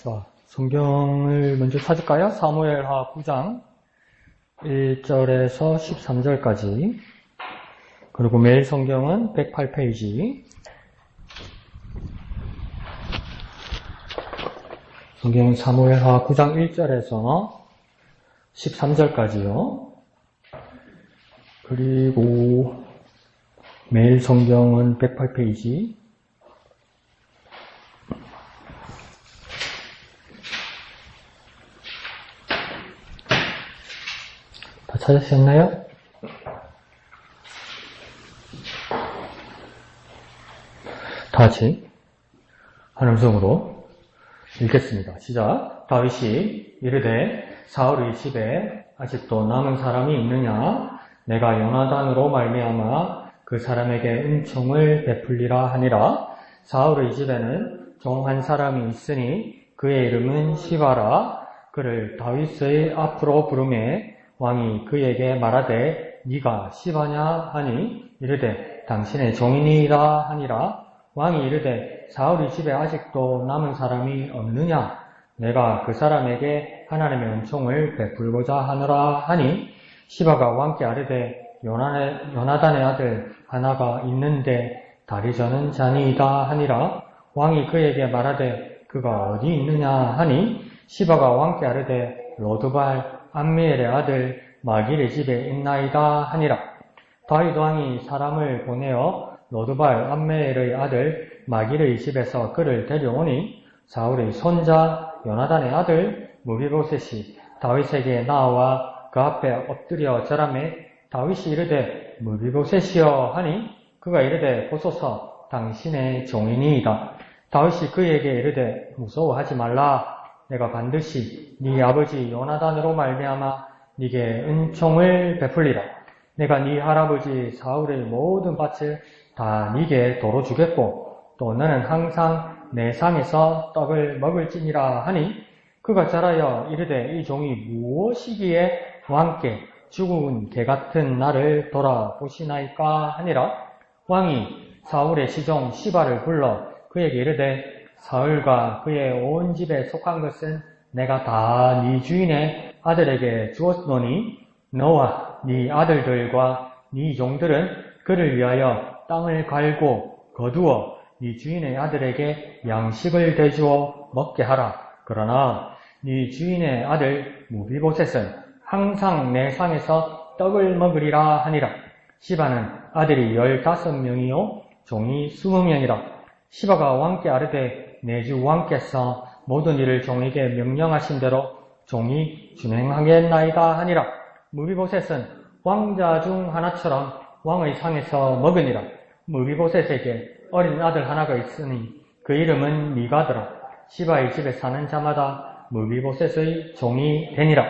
자, 성경을 먼저 찾을까요? 사무엘하 9장 1절에서 13절까지. 그리고 매일 성경은 108페이지. 성경은 사무엘하 9장 1절에서 13절까지요. 그리고 매일 성경은 108페이지. 다 찾으셨나요? 다 같이 한 음성으로 읽겠습니다. 시작. 다윗이 이르되 사울의 집에 아직도 남은 사람이 있느냐? 내가 요나단으로 말미암아 그 사람에게 은총을 베풀리라 하니라. 사울의 집에는 종 한 사람이 있으니 그의 이름은 시바라. 그를 다윗의 앞으로 부르매 왕이 그에게 말하되 네가 시바냐 하니 이르되 당신의 종이니이다 하니라. 왕이 이르되 사울의 집에 아직도 남은 사람이 없느냐? 내가 그 사람에게 하나님의 은총을 베풀고자 하노라 하니 시바가 왕께 아뢰되 요나단의 아들 하나가 있는데 다리 저는 자니이다 하니라. 왕이 그에게 말하되 그가 어디 있느냐 하니 시바가 왕께 아뢰되 로드발 암미엘의 아들 마길의 집에 있나이다 하니라. 다윗 왕이 사람을 보내어 로드발 암미엘의 아들 마길의 집에서 그를 데려오니 사울의 손자 요나단의 아들 무비보셋이 다윗에게 나와 그 앞에 엎드려 절하매 다윗이 이르되 무비보셋이여 하니 그가 이르되 보소서 당신의 종이니이다. 다윗이 그에게 이르되 무서워하지 말라. 내가 반드시 네 아버지 요나단으로 말미암아 네게 은총을 베풀리라. 내가 네 할아버지 사울의 모든 밭을 다 네게 도로 주겠고 또 너는 항상 내 상에서 떡을 먹을지니라 하니 그가 절하여 이르되 이 종이 무엇이기에 왕께 죽은 개 같은 나를 돌아보시나이까 하니라. 왕이 사울의 시종 시바를 불러 그에게 이르되 사울과 그의 온 집에 속한 것은 내가 다 네 주인의 아들에게 주었노니 너와 네 아들들과 네 종들은 그를 위하여 땅을 갈고 거두어 네 주인의 아들에게 양식을 대주어 먹게 하라. 그러나 네 주인의 아들 무비보셋은 항상 내 상에서 떡을 먹으리라 하니라. 시바는 아들이 15명이요 종이 20명이라. 시바가 왕께 아뢰되 내 주 왕께서 모든 일을 종에게 명령하신 대로 종이 준행하겠나이다 하니라. 무비보셋은 왕자 중 하나처럼 왕의 상에서 먹으니라. 무비보셋에게 어린 아들 하나가 있으니 그 이름은 미가더라. 시바의 집에 사는 자마다 무비보셋의 종이 되니라.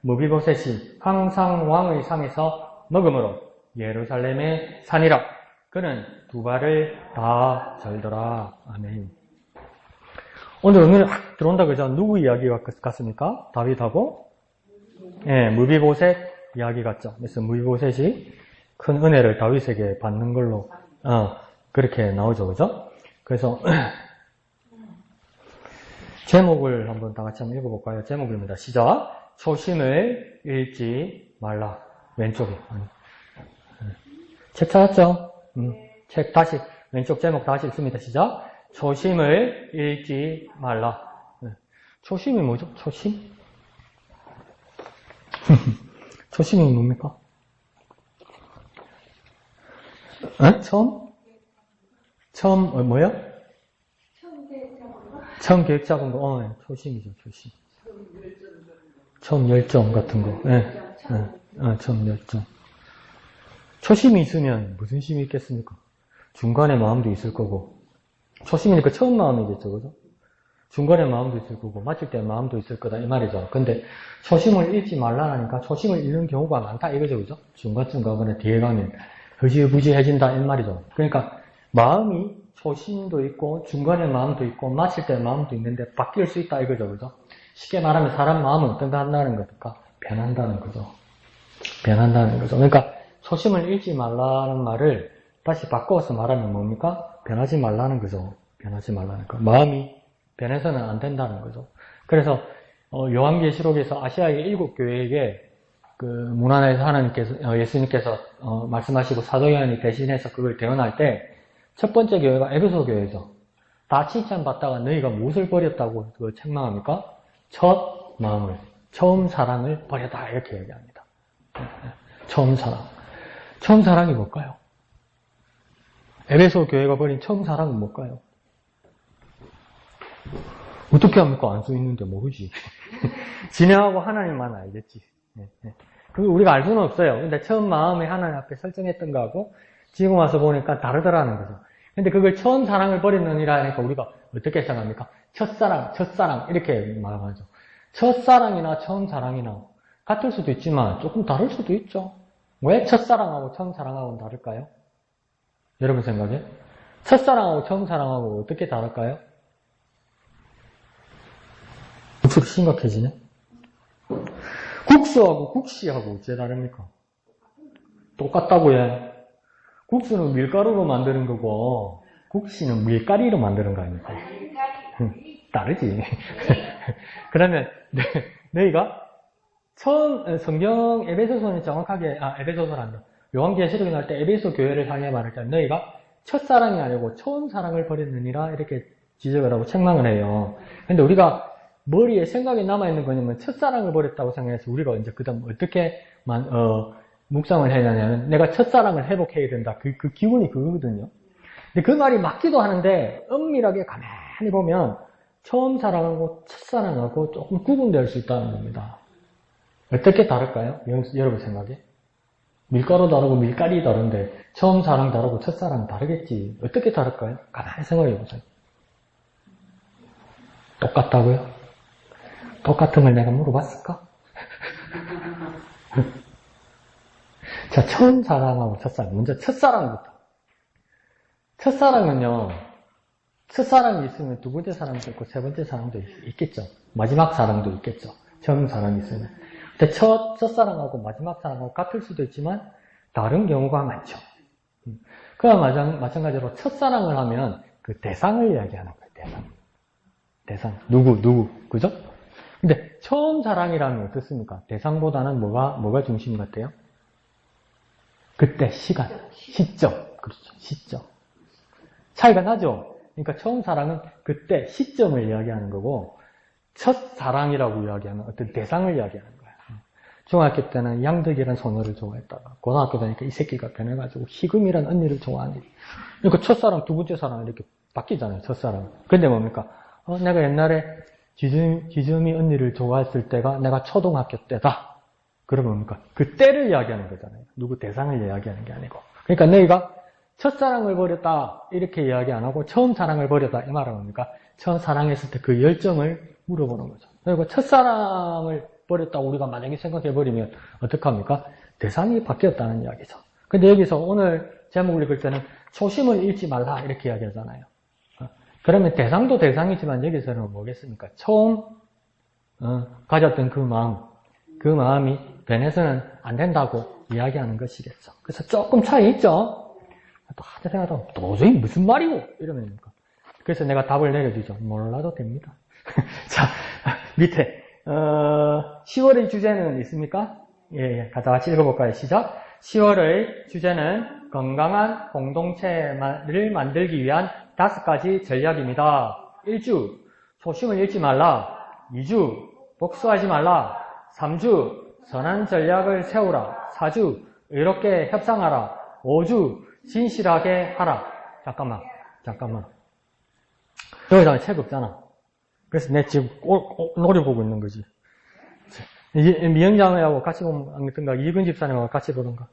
무비보셋이 항상 왕의 상에서 먹으므로 예루살렘에 사니라. 그는 두 발을 다 절더라. 아멘. 오늘 은혜를 확 들어온다 그죠? 누구 이야기 같습니까? 다윗하고? 예, 무비보셋 이야기 같죠? 그래서 무비보셋이 큰 은혜를 다윗에게 받는 걸로, 그렇게 나오죠. 그죠? 그래서, 제목을 한번 다 같이 한번 읽어볼까요? 제목입니다. 시작. 초심을 잃지 말라. 왼쪽에. 책 찾았죠? 책 다시, 왼쪽 제목 다시 읽습니다. 시작. 초심을 잃지 말라. 초심이 뭐죠? 초심? 초심이 뭡니까? 처음, 뭐요? 처음 계획 잡은 거, 초심이죠, 초심. 처음 열정 같은 거, 처음 열정. 초심이 있으면 무슨 심이 있겠습니까? 중간에 마음도 있을 거고, 초심이니까 처음 마음이겠죠, 그죠? 중간에 마음도 있을 거고, 마칠 때 마음도 있을 거다, 이 말이죠. 근데 초심을 잃지 말라니까 초심을 잃는 경우가 많다, 이거죠, 그죠? 중간쯤 가거나 뒤에 가면 흐지부지해진다, 이 말이죠. 그러니까 마음이 초심도 있고, 중간에 마음도 있고, 마칠 때 마음도 있는데 바뀔 수 있다, 이거죠, 그죠? 쉽게 말하면 사람 마음은 어떤가 한다는 겁니까? 변한다는 거죠. 변한다는 거죠. 그러니까 초심을 잃지 말라는 말을 다시 바꿔서 말하면 뭡니까? 변하지 말라는 거죠. 변하지 말라는 거. 마음이 변해서는 안 된다는 거죠. 그래서 요한계시록에서 아시아의 7교회에게 그 문안에서 하나님께서 예수님께서 말씀하시고 사도 요한이 대신해서 그걸 대언할 때 첫 번째 교회가 에베소 교회죠. 다 칭찬받다가 너희가 무엇을 버렸다고 그 책망합니까? 첫 마음을, 처음 사랑을 버렸다 이렇게 얘기합니다. 처음 사랑. 처음 사랑이 뭘까요? 에베소 교회가 버린 처음 사랑은 뭘까요? 어떻게 합니까? 안 써 있는데 모르지. 진행하고 하나님만 알겠지. 그 우리가 알 수는 없어요. 근데 처음 마음에 하나님 앞에 설정했던 거하고 지금 와서 보니까 다르더라는 거죠. 근데 그걸 처음 사랑을 버렸느니라 하니까 우리가 어떻게 생각합니까? 첫사랑 이렇게 말하죠. 첫사랑이나 처음 사랑이나 같을 수도 있지만 조금 다를 수도 있죠. 왜 첫사랑하고 처음 사랑하고는 다를까요? 여러분 생각에? 첫사랑하고 처음 사랑하고 어떻게 다를까요? 목소리 심각해지네. 국수하고 국시하고 어째 다릅니까? 똑같다고 해. 국수는 밀가루로 만드는 거고 국시는 밀가리로 만드는 거 아닙니까? 다르지. 그러면 너희가 처음 성경 에베소서는 정확하게 에베소서란다. 요한계시록에 나올 때 에베소 교회를 향해 말할 때 너희가 첫사랑이 아니고 처음 사랑을 버렸느니라 이렇게 지적을 하고 책망을 해요. 근데 우리가 머리에 생각이 남아있는 거냐면 첫사랑을 버렸다고 생각해서 우리가 이제 그 다음 어떻게 묵상을 해야 하냐면 내가 첫사랑을 회복해야 된다. 그 기분이 그거거든요. 근데 그 말이 맞기도 하는데 엄밀하게 가만히 보면 처음 사랑하고 첫사랑하고 조금 구분될 수 있다는 겁니다. 어떻게 다를까요? 여러분 생각에? 밀가루 다르고 밀가리 다른데 처음 사랑 다르고 첫사랑 다르겠지. 어떻게 다를까요? 가만히 생각해 보세요. 똑같다고요? 똑같은 걸 내가 물어봤을까? 자, 처음 사랑하고 첫사랑. 먼저 첫사랑부터. 첫사랑은요, 첫사랑이 있으면 두 번째 사랑도 있고 세 번째 사랑도 있겠죠. 마지막 사랑도 있겠죠. 처음 사랑이 있으면. 근데 첫사랑하고 마지막 사랑하고 같을 수도 있지만 다른 경우가 많죠. 그와 마찬가지로 첫사랑을 하면 그 대상을 이야기하는 거예요. 대상. 누구. 그죠? 근데 처음 사랑이라면 어떻습니까? 대상보다는 뭐가 중심 같아요? 그때, 시간, 시점. 그렇죠. 시점. 차이가 나죠? 그러니까 처음 사랑은 그때 시점을 이야기하는 거고 첫사랑이라고 이야기하는 어떤 대상을 이야기하는 거예요. 중학교 때는 양덕이라는 소녀를 좋아했다가 고등학교 되니까 이 새끼가 변해가지고 희금이라는 언니를 좋아하니 그러니까 첫사랑, 두 번째 사랑 이렇게 바뀌잖아요. 첫사랑. 근데 뭡니까? 내가 옛날에 지점이 언니를 좋아했을 때가 내가 초등학교 때다. 그러면 뭡니까? 그 때를 이야기하는 거잖아요. 누구 대상을 이야기하는 게 아니고. 그러니까 너희가 첫사랑을 버렸다 이렇게 이야기 안 하고 처음 사랑을 버렸다 이 말은 뭡니까? 처음 사랑했을 때 그 열정을 물어보는 거죠. 그리고 첫사랑을 버렸다고 우리가 만약에 생각해버리면 어떡합니까? 대상이 바뀌었다는 이야기죠. 근데 여기서 오늘 제목을 읽을 때는 초심을 잃지 말라 이렇게 이야기하잖아요. 그러면 대상도 대상이지만 여기서는 뭐겠습니까? 처음 가졌던 그 마음이 변해서는 안 된다고 이야기하는 것이겠죠. 그래서 조금 차이 있죠? 또 하자 생각하다 도저히 무슨 말이고 이러면입니까? 그래서 내가 답을 내려주죠. 몰라도 됩니다. 자, 밑에 10월의 주제는 있습니까? 예, 같이 읽어볼까요? 시작. 10월의 주제는 건강한 공동체를 만들기 위한 5가지 전략입니다. 1주, 초심을 잃지 말라. 2주, 복수하지 말라. 3주, 선한 전략을 세우라. 4주, 의롭게 협상하라. 5주, 진실하게 하라. 잠깐만. 여기다 책 없잖아. 그래서 내 지금 노려보고 있는 거지. 미영장하고 같이 보든가, 이근 집사님하고 같이 보든가.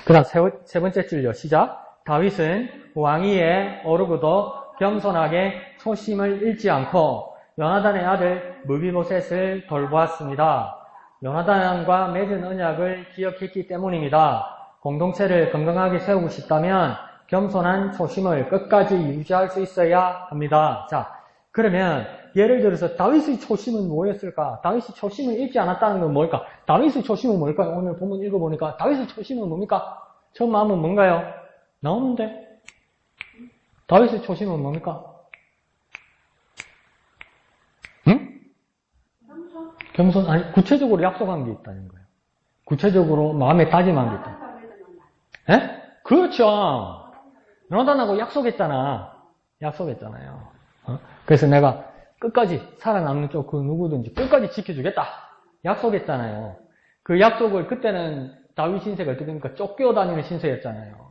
그 다음 세 번째 줄요. 시작. 다윗은 왕위에 오르고도 겸손하게 초심을 잃지 않고 요나단의 아들 무비보셋을 돌보았습니다. 요나단과 맺은 언약을 기억했기 때문입니다. 공동체를 건강하게 세우고 싶다면 겸손한 초심을 끝까지 유지할 수 있어야 합니다. 자, 그러면 예를 들어서 다윗의 초심은 뭐였을까? 다윗이 초심을 잃지 않았다는 건 뭘까? 다윗의 초심은 뭘까요? 오늘 본문 읽어보니까 다윗의 초심은 뭡니까? 첫 마음은 뭔가요? 나오는데 다윗의 초심은 뭡니까? 응? 겸손? 아니, 구체적으로 약속한 게 있다는 거예요. 구체적으로 마음에 다짐한 게 있다. 예? 그렇죠. 요나단하고 약속했잖아요. 그래서 내가 끝까지 살아남는 쪽 그 누구든지 끝까지 지켜주겠다. 약속했잖아요. 그 약속을 그때는 다윗 신세가 어떻게 됩니까? 쫓겨다니는 신세였잖아요.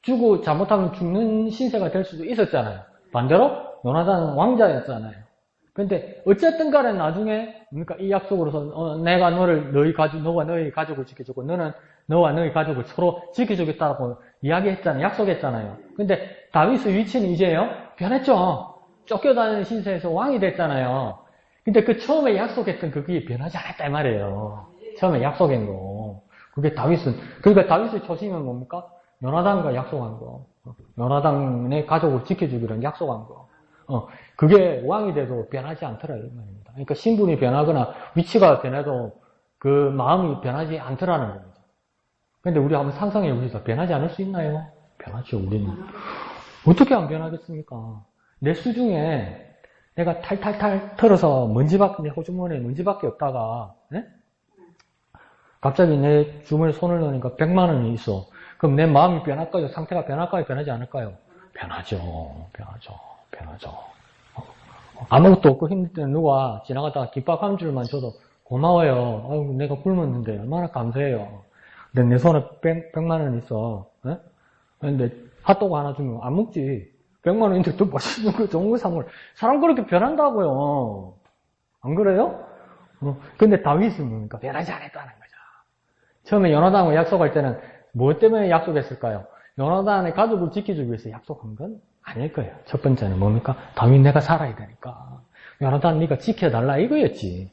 죽고 잘못하면 죽는 신세가 될 수도 있었잖아요. 반대로 요나단은 왕자였잖아요. 근데 어쨌든 간에 나중에 그러니까 이 약속으로서 내가 너가 너희 가족을 지켜주고 너는 너와 너희 가족을 서로 지켜주겠다고 이야기했잖아요. 약속했잖아요. 근데 다윗의 위치는 이제요 변했죠. 쫓겨다니는 신세에서 왕이 됐잖아요. 근데 그 처음에 약속했던 그게 변하지 않았다 이 말이에요. 처음에 약속한 거. 그게 그러니까 다윗의 초심은 뭡니까? 요나단과 약속한 거. 요나단의 가족을 지켜주기로 약속한 거. 그게 왕이 돼도 변하지 않더라 이 말입니다. 그러니까 신분이 변하거나 위치가 변해도 그 마음이 변하지 않더라는 겁니다. 근데 우리 한번 상상해 보시죠. 변하지 않을 수 있나요? 변하죠, 우리는. 어떻게 안 변하겠습니까? 내 수중에 내가 탈탈탈 털어서 내 호주머니에 먼지밖에 없다가, 네? 갑자기 내 주머니에 손을 넣으니까 100만 원이 있어. 그럼 내 마음이 변할까요? 상태가 변할까요? 변하지 않을까요? 변하죠. 아무것도 없고 힘들 때는 누가 지나가다가 김밥 한 줄만 줘도 고마워요. 아유, 내가 굶었는데 얼마나 감사해요. 근데 내 손에 100만 원 있어. 네? 근데 핫도그 하나 주면 안 먹지. 100만 원인데 또 맛있는 거 좋은 거 사먹을. 사람 그렇게 변한다고요. 안 그래요? 근데 다윗은 뭡니까? 변하지 않았다는 거죠. 처음에 요나단하고 약속할 때는 뭐 때문에 약속했을까요? 요나단의 가족을 지켜주기 위해서 약속한 건 아닐 거예요. 첫 번째는 뭡니까? 다윗 내가 살아야 되니까. 요나단 네가 지켜달라 이거였지.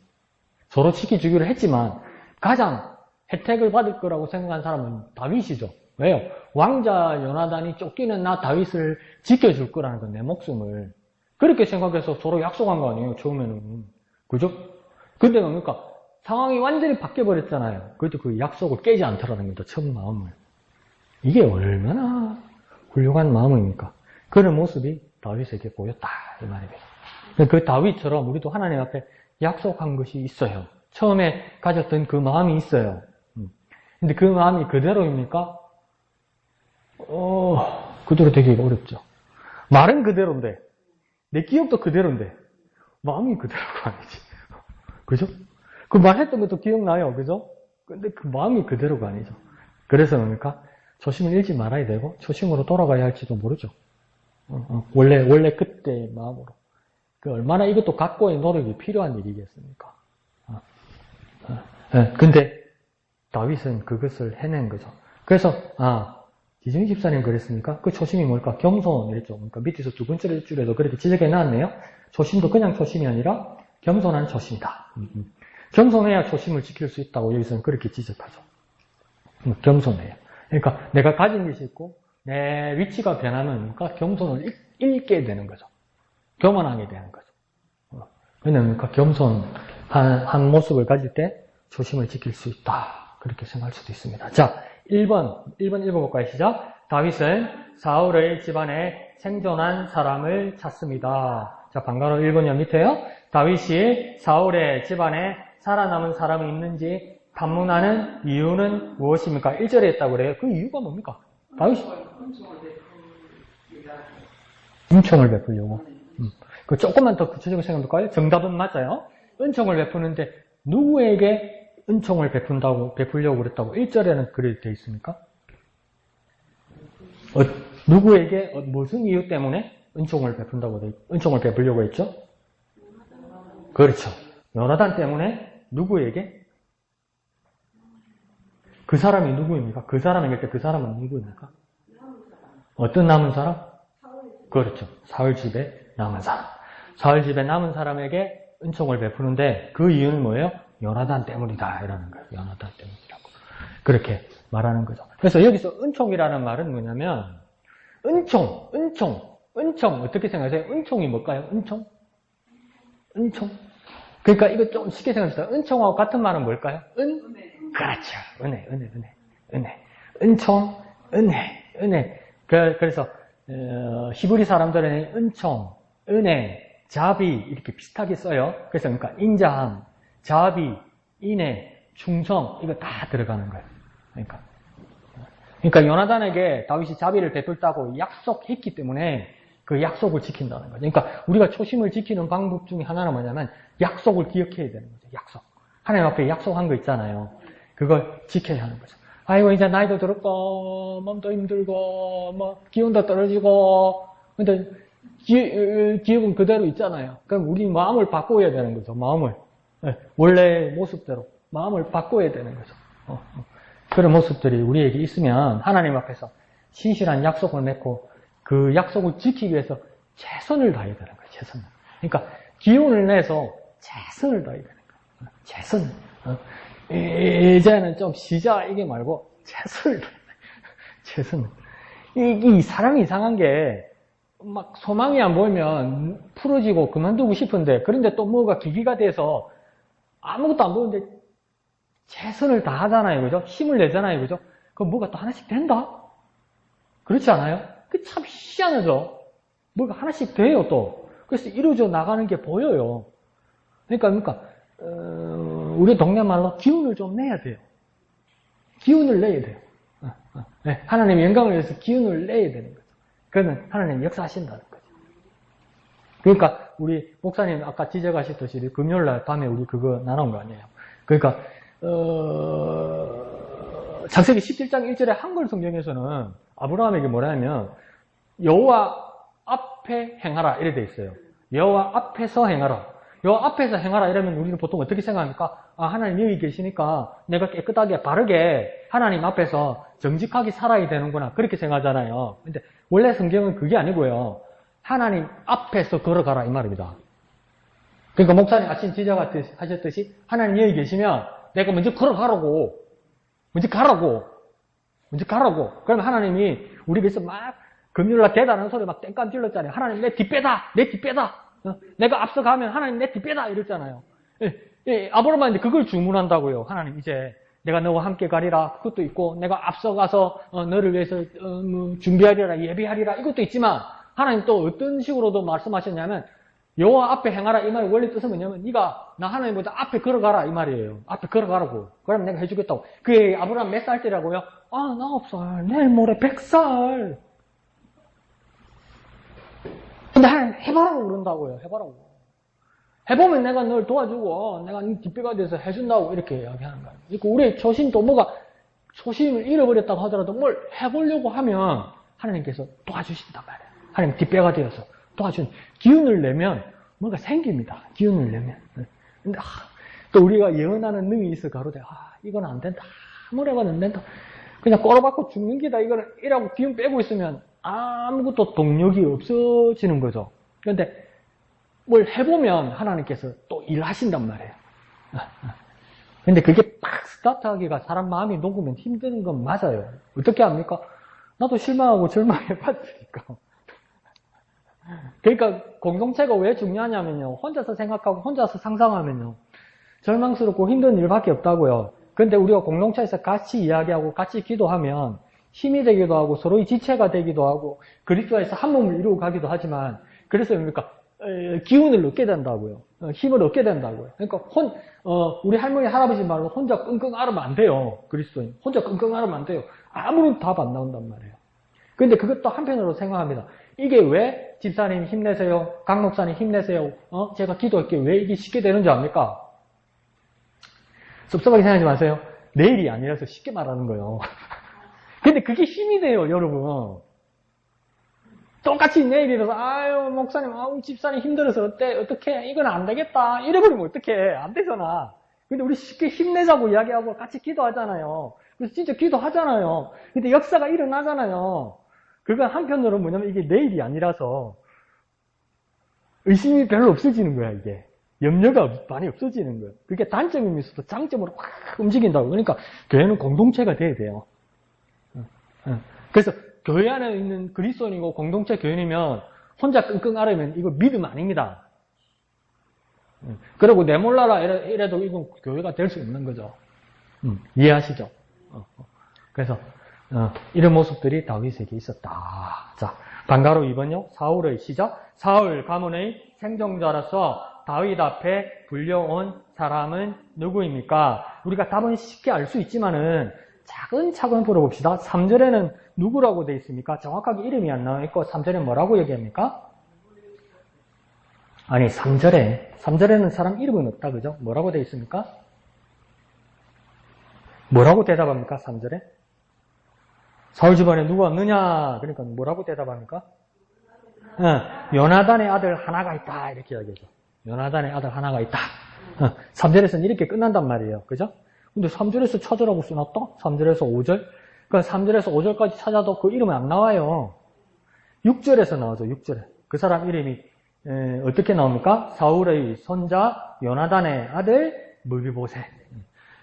서로 지켜주기로 했지만 가장 혜택을 받을 거라고 생각한 사람은 다윗이죠. 왜요? 왕자 요나단이 쫓기는 나 다윗을 지켜줄 거라는 건 내 목숨을. 그렇게 생각해서 서로 약속한 거 아니에요, 처음에는. 그죠? 근데 뭡니까? 상황이 완전히 바뀌어버렸잖아요. 그래도 그 약속을 깨지 않더라는 겁니다, 첫 마음을. 이게 얼마나 훌륭한 마음입니까? 그런 모습이 다윗에게 보였다, 이 말입니다. 그 다윗처럼 우리도 하나님 앞에 약속한 것이 있어요. 처음에 가졌던 그 마음이 있어요. 근데 그 마음이 그대로입니까? 그대로 되기가 어렵죠. 말은 그대로인데, 내 기억도 그대로인데, 마음이 그대로가 아니지. 그죠? 그 말했던 것도 기억나요. 그죠? 근데 그 마음이 그대로가 아니죠. 그래서 뭡니까? 초심을 잃지 말아야 되고, 초심으로 돌아가야 할지도 모르죠. 원래 그때의 마음으로. 얼마나 이것도 각고의 노력이 필요한 일이겠습니까? 근데 다윗은 그것을 해낸 거죠. 그래서 지중희 집사님 그랬습니까? 그 초심이 뭘까? 겸손이랬죠. 그러니까 밑에서 두 번째 줄에도 그렇게 지적해 놨네요. 초심도 그냥 초심이 아니라 겸손한 초심이다. 겸손해야 초심을 지킬 수 있다고 여기서는 그렇게 지적하죠. 겸손해요. 그러니까 내가 가진 것이 있고 내 위치가 변하면 그러니까 겸손을 잃게 되는 거죠. 교만하게 되는 거죠. 왜냐하면 겸손한 모습을 가질 때 초심을 지킬 수 있다. 그렇게 생각할 수도 있습니다. 자, 1번 읽어볼까요? 시작. 다윗은 사울의 집안에 생존한 사람을 찾습니다. 자, 방가로 1번요 밑에요. 다윗이 사울의 집안에 살아남은 사람이 있는지 탐문하는 이유는 무엇입니까? 1절에 했다고 그래요. 그 이유가 뭡니까? 다윗이 은총을 베풀려고. 그 조금만 더 구체적으로 생각해볼까요? 정답은 맞아요. 은총을 베푸는데 누구에게 은총을 베풀려고 그랬다고 1절에는 그렇게 되어 있습니까? 누구에게 무슨 이유 때문에 은총을 베풀려고 했죠? 그렇죠. 요나단 때문에 누구에게? 그 사람이 누구입니까? 그 사람에게 때 그 사람은 누구입니까? 어떤 남은 사람? 그렇죠. 사울 집에 남은 사람. 사울 집에 남은 사람에게 은총을 베푸는데 그 이유는 뭐예요? 요나단 때문이다 이라는 거예요. 요나단 때문이라고. 그렇게 말하는 거죠. 그래서 여기서 은총이라는 말은 뭐냐면 은총 어떻게 생각하세요? 은총이 뭘까요? 은총? 그러니까 이거 좀 쉽게 생각합시다. 은총하고 같은 말은 뭘까요? 그렇죠. 은혜. 은총, 은혜. 그래서 히브리 사람들은 은총, 은혜, 자비 이렇게 비슷하게 써요. 그래서 그러니까 인자함, 자비, 인애, 충성 이거 다 들어가는 거예요. 그러니까 요나단에게 다윗이 자비를 베풀다고 약속했기 때문에 그 약속을 지킨다는 거죠. 그러니까 우리가 초심을 지키는 방법 중에 하나는 뭐냐면 약속을 기억해야 되는 거죠. 약속. 하나님 앞에 약속한 거 있잖아요. 그걸 지켜야 하는 거죠. 아이고 이제 나이도 들었고 몸도 힘들고 뭐 기운도 떨어지고 근데 기억은 그대로 있잖아요. 그럼 우리 마음을 바꿔야 되는 거죠. 마음을. 원래 모습대로 마음을 바꿔야 되는 거죠. 그런 모습들이 우리에게 있으면 하나님 앞에서 신실한 약속을 맺고 그 약속을 지키기 위해서 최선을 다해야 되는 거예요. 최선을. 그러니까 기운을 내서 최선을 다해야 되는 거예요. 최선을. 이제는 좀 쉬자 이게 말고 최선을 다해야 돼요. 최선을. 이 사람이 이상한 게 막 소망이 안 보이면 풀어지고 그만두고 싶은데 그런데 또 뭐가 계기가 돼서 아무것도 안 보이는데 최선을 다하잖아요. 그죠? 힘을 내잖아요. 그죠? 그럼 뭐가 또 하나씩 된다? 그렇지 않아요? 그 참 희한하죠? 뭐가 하나씩 돼요, 또. 그래서 이루어져 나가는 게 보여요. 그러니까, 우리 동네 말로 기운을 좀 내야 돼요. 기운을 내야 돼요. 네, 하나님의 영광을 위해서 기운을 내야 되는 거죠. 그거는 하나님 역사하신다는 거죠. 그러니까, 우리 목사님 아까 지적하셨듯이 금요일날 밤에 우리 그거 나눈 거 아니에요. 그러니까, 창세기 17장 1절에 한글 성경에서는 아브라함에게 뭐라 하면 여호와 앞에 행하라 이래 돼 있어요. 여호와 앞에서 행하라. 여호와 앞에서 행하라 이러면 우리는 보통 어떻게 생각합니까? 아, 하나님 여기 계시니까 내가 깨끗하게 바르게 하나님 앞에서 정직하게 살아야 되는구나 그렇게 생각하잖아요. 근데 원래 성경은 그게 아니고요. 하나님 앞에서 걸어가라 이 말입니다. 그러니까 목사님 아침 지적하셨듯이 하나님 여기 계시면 내가 먼저 걸어가라고. 먼저 가라고. 그러면 하나님이 우리 그래서 막 금요일날 대단한 소리 막 땡깡 찔렀잖아요. 하나님 내 뒷배다. 내가 앞서가면 하나님 내 뒷배다. 이랬잖아요. 아브라함한테 그걸 주문한다고요. 하나님 이제 내가 너와 함께 가리라. 그것도 있고 내가 앞서가서 너를 위해서 준비하리라. 예비하리라. 이것도 있지만 하나님 또 어떤 식으로도 말씀하셨냐면 여호와 앞에 행하라 이 말의 원래 뜻은 뭐냐면 네가 나 하나님보다 앞에 걸어가라 이 말이에요. 앞에 걸어가라고. 그러면 내가 해주겠다고. 그게 아브라함 몇 살 때라고요? 아, 나 9살. 내일 모레 100살. 근데 하나님 해봐라고 그런다고요. 해봐라고. 해보면 내가 널 도와주고 내가 네 뒷배가 돼서 해준다고 이렇게 이야기하는 거예요. 그러니까 우리의 초심도 뭐가 초심을 잃어버렸다고 하더라도 뭘 해보려고 하면 하나님께서 도와주신단 말이에요. 하나님 뒷배가 되어서 도와준 기운을 내면 뭔가 생깁니다. 기운을 내면. 근데 또 우리가 예언하는 능이 있어 가로되 이건 안 된다. 아무리 해봐도 안 된다. 그냥 꼬로박고 죽는 기다. 이거는 이라고 기운 빼고 있으면 아무것도 동력이 없어지는 거죠. 그런데 뭘 해보면 하나님께서 또 일하신단 말이에요. 근데 그게 팍 스타트하기가 사람 마음이 녹으면 힘든 건 맞아요. 어떻게 합니까? 나도 실망하고 절망해봤으니까. 그러니까 공동체가 왜 중요하냐면요. 혼자서 생각하고 혼자서 상상하면요. 절망스럽고 힘든 일밖에 없다고요. 그런데 우리가 공동체에서 같이 이야기하고 같이 기도하면 힘이 되기도 하고 서로의 지체가 되기도 하고 그리스도에서 한 몸을 이루고 가기도 하지만 그래서 뭡니까? 기운을 얻게 된다고요. 힘을 얻게 된다고요. 그러니까 우리 할머니 할아버지 말로 혼자 끙끙 앓으면 안 돼요. 그리스도인. 혼자 끙끙 앓으면 안 돼요. 아무런 답 안 나온단 말이에요. 근데 그것도 한편으로 생각합니다. 이게 왜 집사님 힘내세요? 강 목사님 힘내세요? 제가 기도할게요. 왜 이게 쉽게 되는지 압니까? 섭섭하게 생각하지 마세요. 내일이 아니라서 쉽게 말하는 거예요. 근데 그게 힘이 돼요, 여러분. 똑같이 내일이라서 아유 목사님, 집사님 힘들어서 어떡해? 이건 안 되겠다. 이래버리면 어떡해? 안 되잖아. 근데 우리 쉽게 힘내자고 이야기하고 같이 기도하잖아요. 그래서 진짜 기도하잖아요. 근데 역사가 일어나잖아요. 그건 한편으로 뭐냐면 이게 내일이 아니라서 의심이 별로 없어지는 거야, 이게. 염려가 많이 없어지는 거예요. 그게 단점이면서도 장점으로 확 움직인다고. 그러니까 교회는 공동체가 돼야 돼요. 그래서 교회 안에 있는 그리스도인이고 공동체 교인이면 혼자 끙끙 앓으면 이거 믿음 아닙니다. 그리고 내 몰라라 이래도 이건 교회가 될 수 없는 거죠. 이해하시죠? 그래서 이런 모습들이 다윗에게 있었다. 자, 반가로 2번요. 사울의 시작. 사울 가문의 생존자로서 다윗 앞에 불려온 사람은 누구입니까? 우리가 답은 쉽게 알 수 있지만은 차근차근 풀어봅시다. 3절에는 누구라고 되어 있습니까? 정확하게 이름이 안 나와 있고 3절에 뭐라고 얘기합니까? 아니 3절에는 사람 이름은 없다. 그죠? 뭐라고 되어 있습니까? 뭐라고 대답합니까? 3절에? 사울 집안에 누가 없느냐? 그러니까 뭐라고 대답합니까? 요나단의 아들 하나가 있다. 이렇게 이야기하죠. 요나단의 아들 하나가 있다. 3절에서는 이렇게 끝난단 말이에요. 그죠? 근데 3절에서 찾으라고 써놨다? 3절에서 5절? 그러니까 3절에서 5절까지 찾아도 그 이름은 안 나와요. 6절에서 나오죠. 6절에. 그 사람 이름이 어떻게 나옵니까? 사울의 손자 요나단의 아들 무비보셋.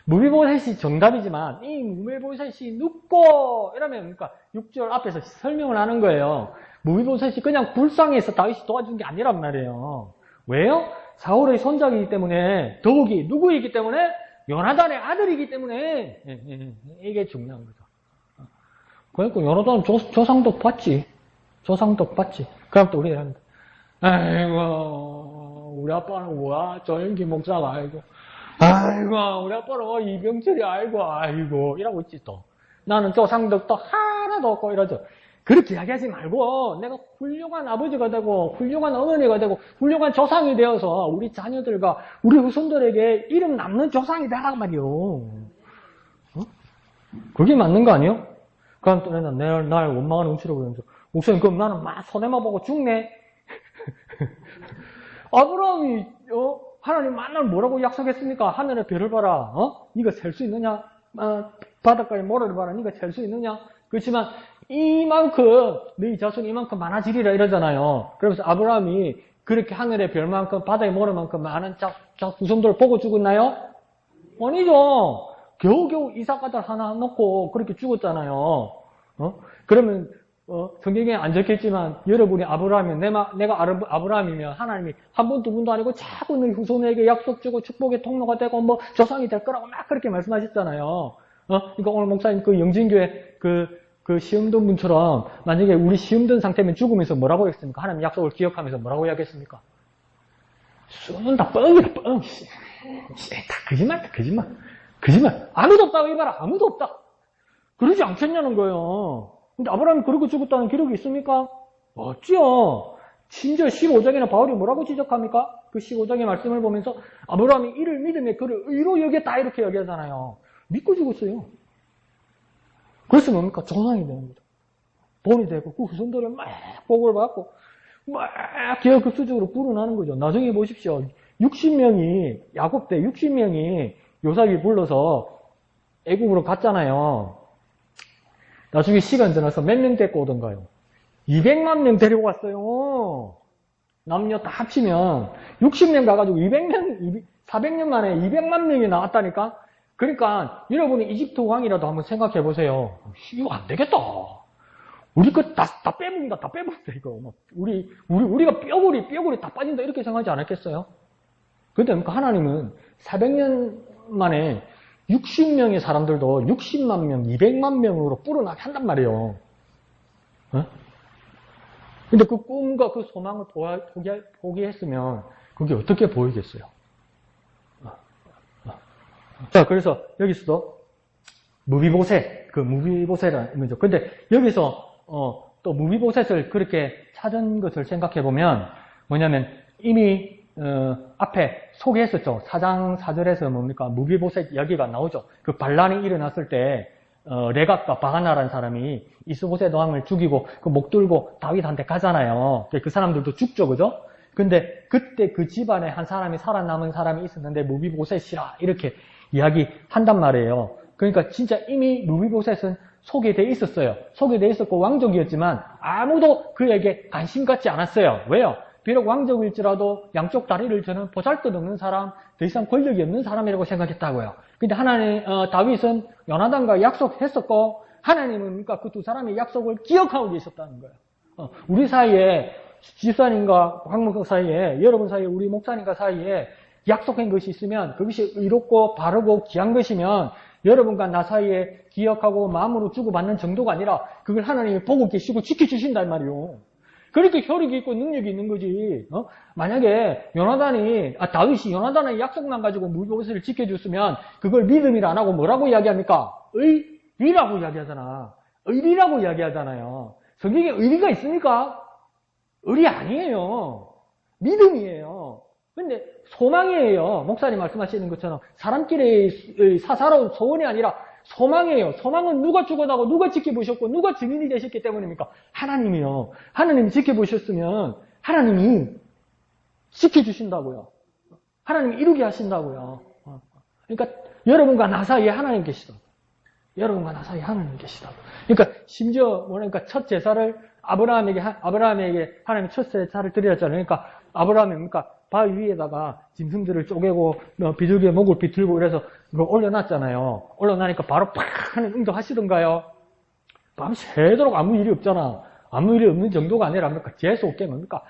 무비보셋이 정답이지만 이 무비보셋이 눕고 이러면 그러니까 6절 앞에서 설명을 하는 거예요. 무비보셋이 그냥 불쌍해서 다윗이 도와준 게 아니란 말이에요. 왜요? 사울의 손자이기 때문에 더욱이 누구이기 때문에 요나단의 아들이기 때문에 이게 중요한 거죠. 그러니까 요나단은 조상덕 받지. 조상덕 받지. 그럼 또 우리가 합니다. 아이고 우리 아빠는 뭐야? 조영기 목사가 아이고 아이고 우리 아빠는 이병철이 아이고 이러고 있지 또. 나는 조상덕도 하나도 없고 이러죠. 그렇게 이야기하지 말고 내가 훌륭한 아버지가 되고 훌륭한 어머니가 되고 훌륭한 조상이 되어서 우리 자녀들과 우리 후손들에게 이름 남는 조상이 되란 말이요. 그게 맞는 거 아니에요? 그럼 또 날 원망하는 운치라고 그러면서 목사님 그럼 나는 막 손해만 보고 죽네? 아브라함이 하나님 만날 뭐라고 약속했습니까? 하늘의 별을 봐라. 네가 셀 수 있느냐? 바닷가의 모래를 봐라. 네가 셀 수 있느냐? 그렇지만 이만큼 너희 자손이 이만큼 많아지리라 이러잖아요. 그래서 아브라함이 그렇게 하늘의 별만큼 바다의 모래만큼 많은 후손들을 보고 죽었나요? 아니죠. 겨우겨우 이삭 아들 하나 놓고 그렇게 죽었잖아요. 그러면 성경에 안 적혀있지만 여러분이 아브라함이면 내가 아브라함이면 하나님이 한 번 두 번도 아니고 자꾸 너희 후손에게 약속 주고 축복의 통로가 되고 뭐 조상이 될 거라고 막 그렇게 말씀하셨잖아요. 그러니까 오늘 목사님 그 영진교회 그 시험던 분처럼 만약에 우리 시험던 상태면 죽으면서 뭐라고 했습니까? 하나님 약속을 기억하면서 뭐라고 이야기했습니까? 다 뻥이다 뻥. 다 거짓말. 아무도 없다고 해봐라. 아무도 없다. 그러지 않겠냐는 거예요. 근데 아브라함이 그러고 죽었다는 기록이 있습니까? 없지요. 심지어 15장에는 바울이 뭐라고 지적합니까? 그 15장의 말씀을 보면서 아브라함이 이를 믿음에 그를 의로 여겼다 이렇게 얘기하잖아요. 믿고 죽었어요. 그래서 뭡니까? 조상이 되는 거죠. 본이 되고 그 후손들을 막 복을 받고 막 기하급수적으로 불어나는 거죠. 나중에 보십시오. 60명이 야곱 때 60명이 요셉이 불러서 애국으로 갔잖아요. 나중에 시간 지나서 몇 명 데리고 오던가요? 200만 명 데리고 왔어요. 남녀 다 합치면 60명 가가지고 400년 만에 200만 명이 나왔다니까? 그러니까 여러분이 이집트 왕이라도 한번 생각해 보세요. 이거 안 되겠다. 우리 거 다 빼먹는다. 다 빼먹는다 이거. 우리가 뼈골이 다 빠진다 이렇게 생각하지 않았겠어요? 그런데 그러니까 하나님은 400년 만에 60명의 사람들도 60만 명, 200만 명으로 불어나게 한단 말이에요. 근데 그 꿈과 그 소망을 포기했으면 그게 어떻게 보이겠어요? 자, 그래서 여기서도 무비보셋이라는 거죠. 근데 여기서 또 무비보셋을 그렇게 찾은 것을 생각해 보면 뭐냐면 이미 앞에 소개했었죠. 4장 4절에서 뭡니까? 무비보셋 이야기가 나오죠. 그 반란이 일어났을 때 레갑과 바하나라는 사람이 이스보셋 왕을 죽이고 그 목 들고 다윗한테 가잖아요. 그 사람들도 죽죠, 그죠? 근데 그때 그 집안에 한 사람이 살아남은 사람이 있었는데 무비보셋이라 이렇게 이야기한단 말이에요. 그러니까 진짜 이미 무비보셋은 소개되어 있었어요. 소개되어 있었고 왕족이었지만 아무도 그에게 관심 갖지 않았어요. 왜요? 비록 왕족일지라도 양쪽 다리를 저는 보잘것없는 사람, 더 이상 권력이 없는 사람이라고 생각했다고요. 근데 다윗은 요나단과 약속했었고 하나님은 그러니까 그 두 사람의 약속을 기억하고 계셨다는 거예요. 우리 사이에 집사님과 황목사 사이에 여러분 사이에 우리 목사님과 사이에 약속한 것이 있으면 그것이 의롭고 바르고 귀한 것이면 여러분과 나 사이에 기억하고 마음으로 주고받는 정도가 아니라 그걸 하나님이 보고 계시고 지켜주신단 말이요. 그러니까 혈육이 있고 능력이 있는 거지. 만약에 다윗이 요나단의 약속만 가지고 무비보셋을 지켜줬으면 그걸 믿음이라 안 하고 뭐라고 이야기합니까? 의리라고 이야기하잖아. 의리라고 이야기하잖아요. 성경에 의리가 있습니까? 의리 아니에요. 믿음이에요. 근데 소망이에요. 목사님 말씀하시는 것처럼 사람끼리의 사사로운 소원이 아니라 소망이에요. 소망은 누가 주관하고 누가 지켜보셨고 누가 증인이 되셨기 때문입니까? 하나님이요. 하나님이 지켜보셨으면 하나님이 지켜주신다고요. 하나님이 이루게 하신다고요. 그러니까 여러분과 나 사이에 하나님 계시다. 여러분과 나 사이에 하나님 계시다. 그러니까 심지어 뭐랄까 첫 제사를 아브라함에게 하나님이 첫 제사를 드렸잖아요. 그러니까 아브라함이 뭡니까? 바위 위에다가 짐승들을 쪼개고 비둘기의 목을 비틀고 이래서 그거 올려놨잖아요. 올려놓으니까 바로 팍 하는 응답하시던가요? 밤새도록 아무 일이 없잖아. 아무 일이 없는 정도가 아니라 뭡니까? 재수없게 뭡니까?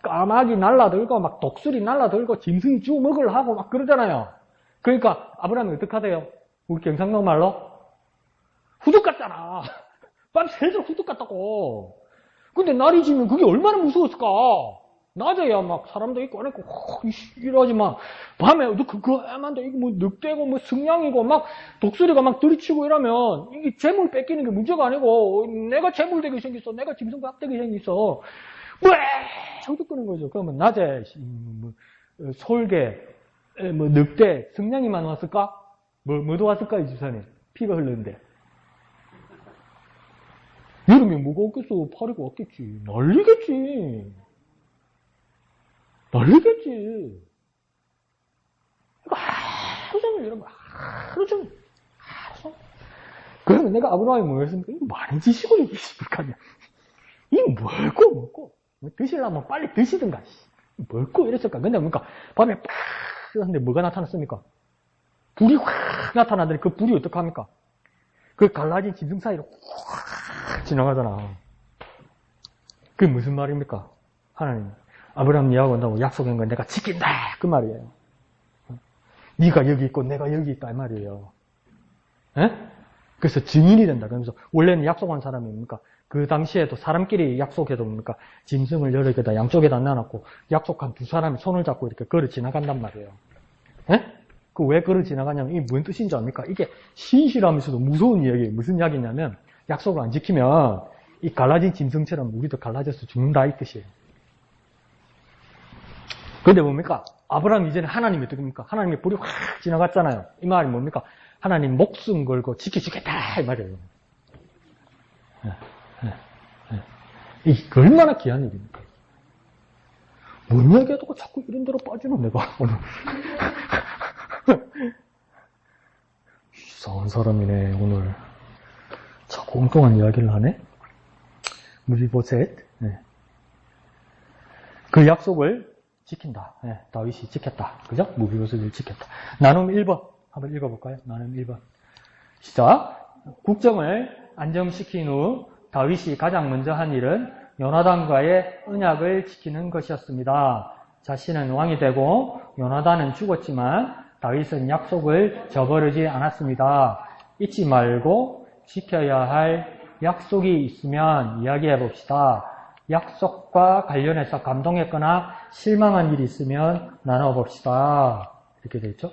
까마귀 날라들고 막 독수리 날라들고 짐승이 주먹을 하고 막 그러잖아요. 그러니까 아브라함이 어떡하대요? 우리 경상도 말로 후둑 같잖아. 밤새도록 후둑 같다고. 근데 날이 지면 그게 얼마나 무서웠을까? 낮에야 막 사람도 있고 그러니까 이러지만 밤에 그거야만도 이거 뭐 늑대고 뭐 승냥이고 막 독수리가 막 들이치고 이러면 이게 재물 뺏기는 게 문제가 아니고 내가 재물 되게 생겼어. 내가 짐승밥 되게 생겼어. 왜 끄는 거죠. 그러면 낮에 뭐 솔개, 뭐 늑대, 승냥이만 왔을까? 뭐도 왔을까 이 집사님? 피가 흘렀는데. 여름에 뭐가 없겠어? 파리가 왔겠지. 난리겠지. 난리겠지. 하루 종일 이러면 하루 종일. 그러면 내가 아브라함이 뭐였습니까? 이거 많이 드시고 얘기했을 거 아니야. 이거 먹고. 드시려면 빨리 드시든가. 먹고 이랬을까? 근데 뭡니까? 밤에 팍 하는데 뭐가 나타났습니까? 불이 확 나타나더니 그 불이 어떡합니까? 그 갈라진 짐승 사이로 확 지나가잖아. 그게 무슨 말입니까? 하나님. 아브라함 니하고 온다고 약속한 건 내가 지킨다. 그 말이에요. 네가 여기 있고 내가 여기 있다. 이 말이에요. 에? 그래서 증인이 된다. 그러면서 원래는 약속한 사람이 뭡니까? 그 당시에도 사람끼리 약속해도 뭡니까? 짐승을 여러 개다 양쪽에다 놔놓고 약속한 두 사람이 손을 잡고 이렇게 걸어 지나간단 말이에요. 에? 그 왜 걸어 지나가냐면 이게 뭔 뜻인지 압니까? 이게 신실하면서도 무서운 이야기예요. 무슨 이야기냐면 약속을 안 지키면 이 갈라진 짐승처럼 우리도 갈라져서 죽는다 이 뜻이에요. 근데 뭡니까? 아브라함 이제는 하나님이 어떻게 합니까? 하나님의 불이 확 지나갔잖아요. 이 말이 뭡니까? 하나님 목숨 걸고 지켜주겠다 이 말이에요. 이게 얼마나 귀한 일입니까? 뭔 얘기해도 자꾸 이런 데로 빠지는 내가 오늘. 이상한 사람이네 오늘. 자꾸 엉뚱한 이야기를 하네. 무비보셋. 그 약속을 지킨다. 다윗이 지켰다. 그죠? 무비보셋을 지켰다. 나눔 1번. 한번 읽어볼까요? 나눔 1번. 시작. 국정을 안정시킨 후 다윗이 가장 먼저 한 일은 요나단과의 언약을 지키는 것이었습니다. 자신은 왕이 되고 요나단은 죽었지만 다윗은 약속을 저버리지 않았습니다. 잊지 말고 지켜야 할 약속이 있으면 이야기해 봅시다. 약속과 관련해서 감동했거나 실망한 일이 있으면 나눠봅시다. 이렇게 되어 있죠.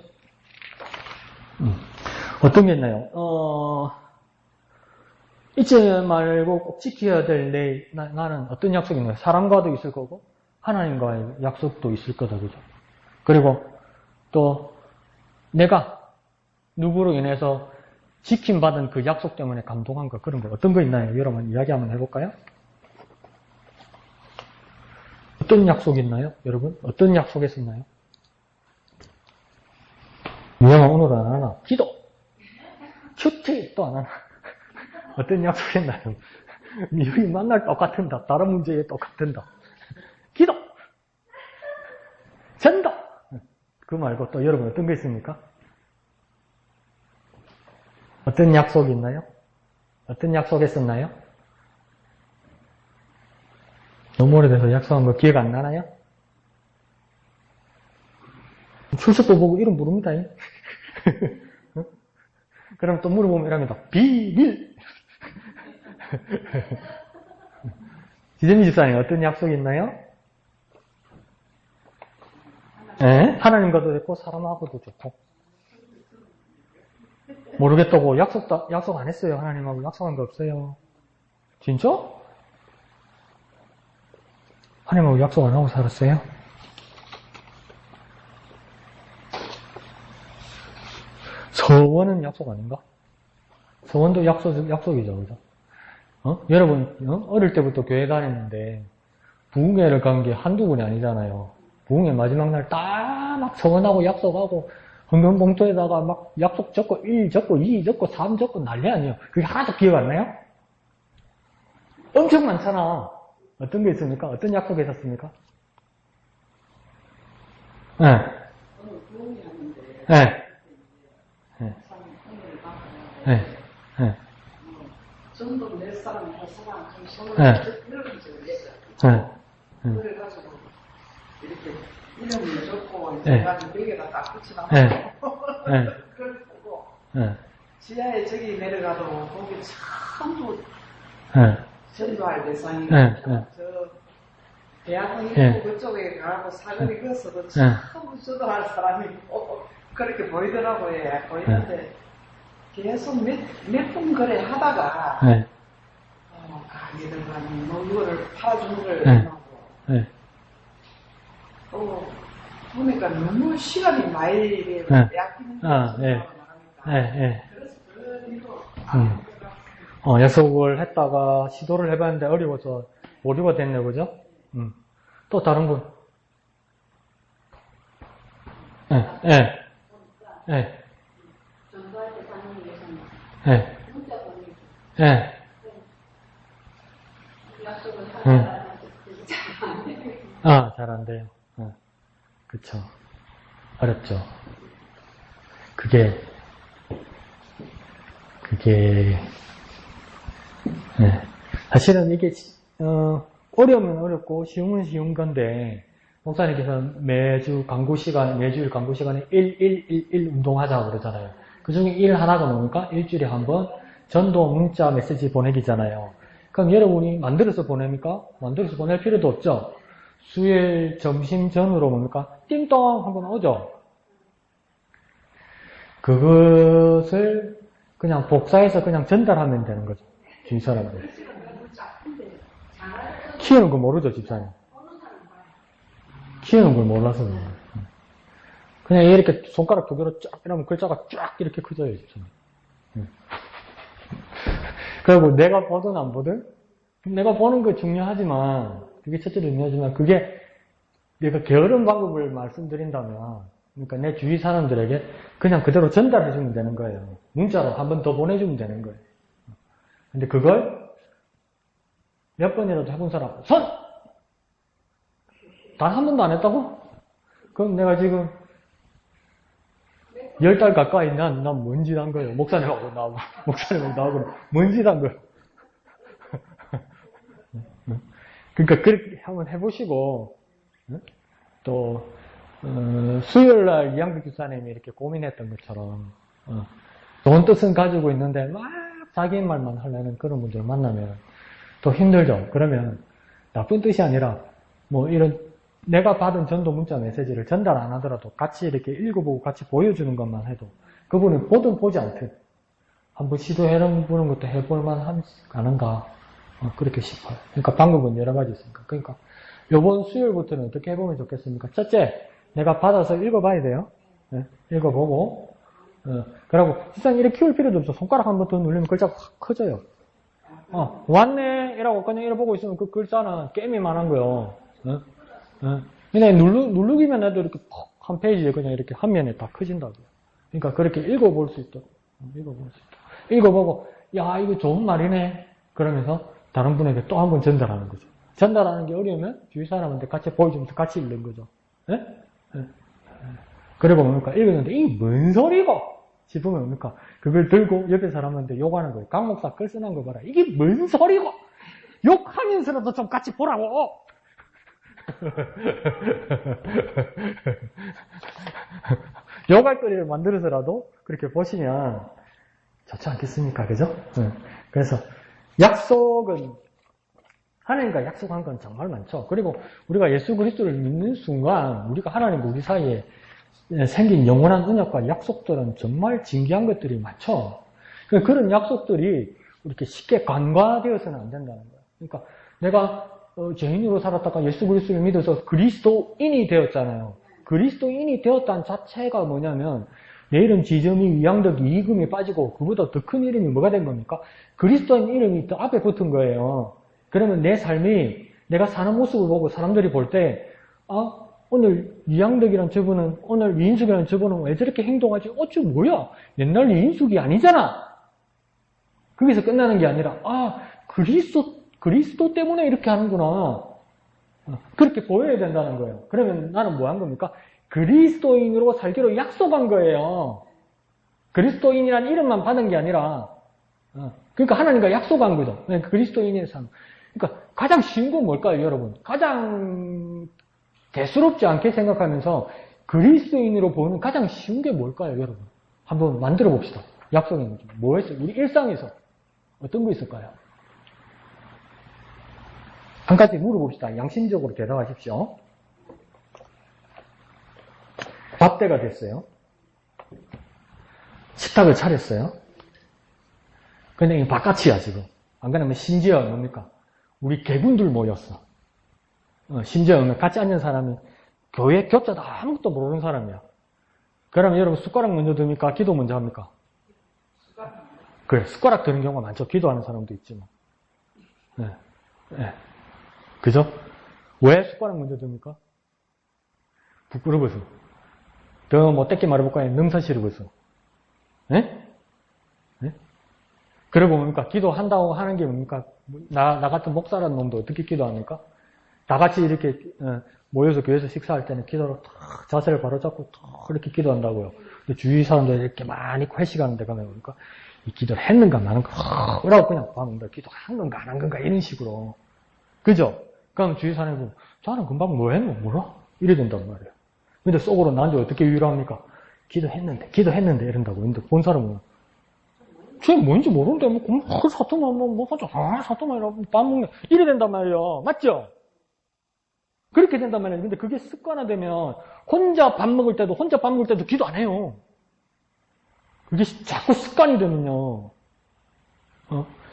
어떤 게 있나요? 잊지 말고 꼭 지켜야 될 나는 어떤 약속이 있나요? 사람과도 있을 거고 하나님과의 약속도 있을 거다. 그죠? 그리고 또 내가 누구로 인해서 지킴받은 그 약속 때문에 감동한 거 그런 거 어떤 거 있나요? 여러분 이야기 한번 해볼까요? 어떤 약속이 있나요? 여러분 어떤 약속 했었나요? 뭐야 오늘 안 하나? 기도! 큐티! 또 안 하나? 어떤 약속 했나요? 여기 만날 똑같은다. 다른 문제에 똑같은다. 기도! 전도! 그 말고 또 여러분 어떤 거 있습니까? 어떤 약속이 있나요? 어떤 약속 했었나요? 너무 오래돼서 약속한 거 기억 안 나나요? 출석부 보고 이름 모릅니다. 그럼 또 물어보면 이랍니다. 비밀! 지재미 집사님 어떤 약속이 있나요? 네? 하나님과도 됐고 사람하고도 좋고. 모르겠다고 약속 안 했어요. 하나님하고 약속한 거 없어요. 진짜? 하나님하고 약속 안 하고 살았어요? 서원은 약속 아닌가? 서원도 약속이죠, 그죠? 여러분, 어릴 때부터 교회 다녔는데, 부흥회를 간 게 한두 번이 아니잖아요. 부흥회 마지막 날 딱 막 서원하고 약속하고, 헌금봉투에다가 막 약속 적고, 1 적고, 2 적고, 3 적고 난리 아니에요. 그게 하나도 기억 안 나요? 엄청 많잖아. 어떤 게 있습니까? 어떤 약속이 있었습니까? 네. 네. 네. 네. 네. 전도 몇 사람, 몇 사람, 좀 손을 이렇게 네. 그래가지고 이렇게 이름을 적고 네. 제가 벽에다 딱 붙여놔. 네. 그걸 보고 네. 지하에 저기 내려가도 거기 참도 네. 전도할 대상이 네. 저 대학원 있고 네. 그쪽에 가고 사거리 걷어도 네. 참 전도할 사람이 있고 그렇게 보이더라고요. 보이는데 계속 몇 분 그래 하다가 네. 가게들과 뭐 이거를 팔아주는 걸 네. 하고 네. 보니까 너무 시간이 많이 네. 약기는 네. 네. 그래서 그 뒤로 약속을 했다가 시도를 해봤는데 어려워서 오류가 됐네요, 그죠? 또 다른 분. 네. 네. 네. 전도할 때 사는 예수님. 네. 문자 보내기. 네. 약속을 하다가 그게 잘 안 돼요. 잘 안 돼요. 그쵸. 어렵죠. 그게, 사실은 이게, 어려우면 어렵고 쉬우면 쉬운 건데, 목사님께서 매주일 강구 시간에 1 운동하자고 그러잖아요. 그 중에 1 하나가 뭡니까? 일주일에 한 번 전도 문자 메시지 보내기잖아요. 그럼 여러분이 만들어서 보냅니까? 만들어서 보낼 필요도 없죠? 수요일 점심 전으로 뭡니까? 띵동 한번 오죠? 그것을 그냥 복사해서 그냥 전달하면 되는 거죠. 주위 사람들. 키우는 거 모르죠, 집사님? 키우는 걸 몰라서 그래요. 그냥 이렇게 손가락 2개로 쫙 이러면 글자가 쫙 이렇게 커져요, 집사님. 그리고 내가 보든 안 보든 내가 보는 거 중요하지만 그게 첫째로 중요하지만 그게 내가 게으른 방법을 말씀드린다면 그러니까 내 주위 사람들에게 그냥 그대로 전달해주면 되는 거예요. 문자로 한 번 더 보내주면 되는 거예요. 근데 그걸 몇 번이라도 해본 사람 손! 단 한 번도 안 했다고? 그럼 내가 지금 10달 가까이 난 뭔 짓 한 거예요. 목사님하고 나하고 뭔 짓 한 거예요. 그러니까 그렇게 한번 해보시고 또 수요일날 이양국 집사님이 이렇게 고민했던 것처럼 좋은 뜻은 가지고 있는데 막 자기 말만 하려는 그런 분들 만나면 또 힘들죠. 그러면 나쁜 뜻이 아니라 뭐 이런 내가 받은 전도 문자 메시지를 전달 안 하더라도 같이 이렇게 읽어보고 같이 보여주는 것만 해도 그분은 보든 보지 않든 한번 시도해보는 것도 해볼만 하는가 그렇게 싶어요. 그러니까 방법은 여러 가지 있으니까. 그러니까 요번 수요일부터는 어떻게 해보면 좋겠습니까? 첫째, 내가 받아서 읽어봐야 돼요. 네? 읽어보고 그리고 실상 이렇게 키울 필요도 없어. 손가락 한 번 더 누르면 글자가 확 커져요. 왔네 이라고 그냥 읽어보고 있으면 그 글자는 게임이만한 거요. 그냥 누르기만 해도 이렇게 한 페이지에 그냥 이렇게 한 면에 다 커진다고요. 그러니까 그렇게 읽어볼 수 있도록 읽어보고 야 이거 좋은 말이네 그러면서 다른 분에게 또 한 번 전달하는 거죠. 전달하는 게 어려우면 주위 사람한테 같이 보여주면서 같이 읽는 거죠. 네? 그리고 뭡니까? 읽었는데 이게 뭔 소리고 싶으면 뭡니까? 그걸 들고 옆에 사람한테 욕하는 거예요. 강 목사 글 쓰는 거 봐라. 이게 뭔 소리고 욕하면서라도 좀 같이 보라고. 욕할 거리를 만들어서라도 그렇게 보시면 좋지 않겠습니까? 그죠? 그래서 약속은 하나님과 약속한 건 정말 많죠. 그리고 우리가 예수 그리스도를 믿는 순간 우리가 하나님과 우리 사이에 생긴 영원한 언약과 약속들은 정말 진귀한 것들이 많죠. 그런 약속들이 이렇게 쉽게 간과되어서는 안 된다는 거예요. 그러니까 내가 죄인으로 살았다가 예수 그리스도를 믿어서 그리스도인이 되었잖아요. 그리스도인이 되었다는 자체가 뭐냐면 내 이름 지점이 위양덕이 이금이 빠지고 그보다 더 큰 이름이 뭐가 된 겁니까? 그리스도인 이름이 더 앞에 붙은 거예요. 그러면 내 삶이 내가 사는 모습을 보고 사람들이 볼 때 오늘 위양덕이란 저분은 오늘 위인숙이라는 저분은 왜 저렇게 행동하지? 어째 뭐야? 옛날 위인숙이 아니잖아. 거기서 끝나는 게 아니라 그리스도 때문에 이렇게 하는구나. 그렇게 보여야 된다는 거예요. 그러면 나는 뭐 한 겁니까? 그리스도인으로 살기로 약속한 거예요. 그리스도인이라는 이름만 받은 게 아니라 그러니까 하나님과 약속한 거죠. 그리스도인의 삶. 그러니까 가장 쉬운 건 뭘까요, 여러분? 가장 대수롭지 않게 생각하면서 그리스도인으로 보는 가장 쉬운 게 뭘까요, 여러분? 한번 만들어 봅시다. 약속인 거죠. 뭐 했어요? 우리 일상에서 어떤 거 있을까요? 한 가지 물어봅시다. 양심적으로 대답하십시오. 밥 때가 됐어요. 식탁을 차렸어요. 근데 이 바깥이야, 지금. 안 그러면 심지어 뭡니까? 우리 개군들 모였어. 심지어 같이 앉은 사람이 교회 교자도 아무것도 모르는 사람이야. 그러면 여러분 숟가락 먼저 듭니까? 기도 먼저 합니까? 그래, 숟가락 드는 경우가 많죠. 기도하는 사람도 있지만. 네. 그죠? 왜 숟가락 먼저 듭니까? 부끄러워서. 더 못되게 말해볼까요? 능사 싫어서. 네? 네? 그리고 뭡니까? 기도한다고 하는 게 뭡니까? 나 같은 목사라는 놈도 어떻게 기도합니까? 다 같이 이렇게 모여서 교회에서 식사할 때는 기도로 탁 자세를 바로 잡고 탁 이렇게 기도한다고요. 근데 주위 사람들 이렇게 많이 회식하는데 가면 뭡니까? 이 기도를 했는가 마는가 라고 그냥 봐먹는다. 기도한 건가 안 한 건가 이런 식으로. 그죠? 그럼 주위 사람이 보면 저는 금방 뭐 했노? 뭐라? 이래 된단 말이에요. 근데 속으로 나한테 어떻게 위로합니까? 기도했는데 이런다고. 근데 본 사람은 쟤 뭔지 모르는데 그 사토만 뭐 혼자 사토만이라고 밥 먹네 이래 된단 말이에요. 맞죠? 그렇게 된단 말이에요. 근데 그게 습관화되면 혼자 밥 먹을 때도 기도 안 해요. 그게 자꾸 습관이 되면요.